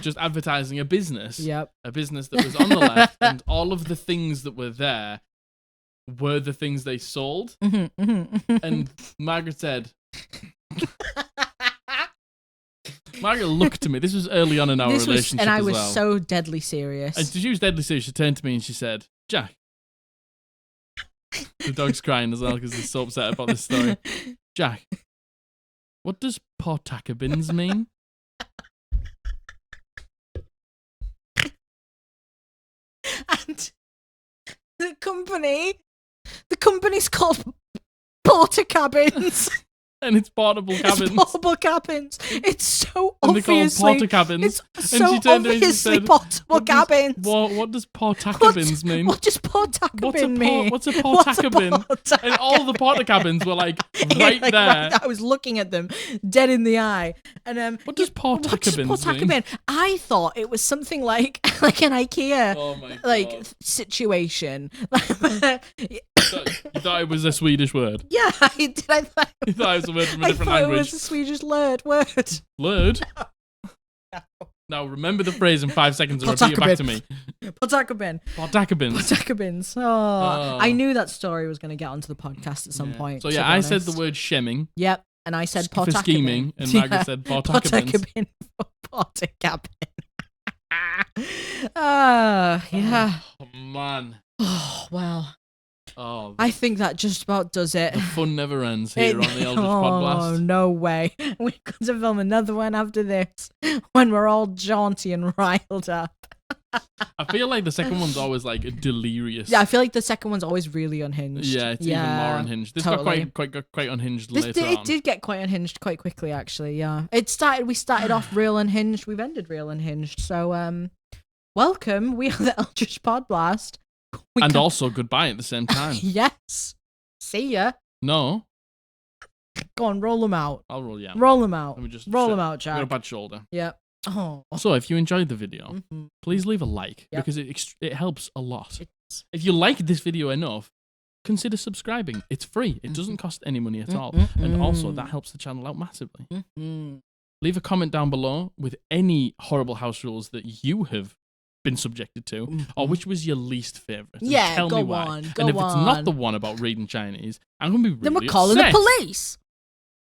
just advertising a business. Yep. A business that was on the left, and all of the things that were there were the things they sold. And Margaret said, Margaret looked at me. This was early on in our relationship, and I was so deadly serious. And she was deadly serious. She turned to me and she said, Jack. The dog's crying as well because he's so upset about this story. Jack, what does portakabins mean? And the company's called Porter Cabins. And it's portable cabins. It's portable cabins. It's so and obviously porta cabins. It's so and she turned obviously said, portable cabins. What does portakabins mean? What does portakabin mean? What's a portakabin? And all the porta cabins were like right there. Right, I was looking at them dead in the eye. And what does portakabins mean? I thought it was something like an IKEA situation. You thought it was a Swedish word? Yeah, I did. I thought you thought it was a word from a different language. It was a Swedish word. Word? No. Now remember the phrase in 5 seconds and repeat it back to me. Portakabins. Oh, I knew that story was going to get onto the podcast at some point. So yeah, I said the word shemming. Yep, and I said portakabin. For scheming, and Margaret said portakabins. Portakabin. Yeah. Oh, man. Oh, well. Oh, I think that just about does it. The fun never ends here on the Eldritch Podblast. Oh, no way. We've got to film another one after this when we're all jaunty and riled up. I feel like the second one's always like delirious. Yeah, I feel like the second one's always really unhinged. Yeah, it's even more unhinged. This got quite unhinged later on. It did get quite unhinged quite quickly, actually, yeah. We started off real unhinged, we've ended real unhinged. So, welcome. We are the Eldritch Podblast. Also goodbye at the same time. Yes. See ya. No. Go on, roll them out. I'll roll you out. Roll them out. Let me just roll them out, Jack. Got a bad shoulder. Yep. Oh. So, if you enjoyed the video, please leave a like because it helps a lot. If you like this video enough, consider subscribing. It's free. It doesn't cost any money at all. And also, that helps the channel out massively. Leave a comment down below with any horrible house rules that you have been subjected to, or which was your least favourite. Yeah, tell me why. And if it's not the one about reading Chinese, I'm going to be really then we're calling upset. the police.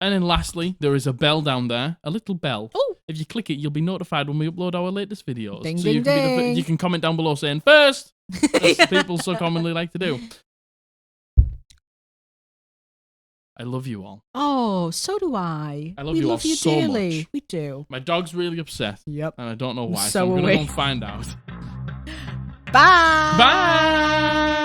And then lastly, there is a bell down there, a little bell. Oh. If you click it, you'll be notified when we upload our latest videos. Ding, so ding, ding. You can comment down below saying first, as people so commonly like to do. I love you all. Oh, so do I. I love you all so dearly. much. We do. My dog's really upset. Yep. And I don't know why, So I'm going to we. go and find out. Bye. Bye.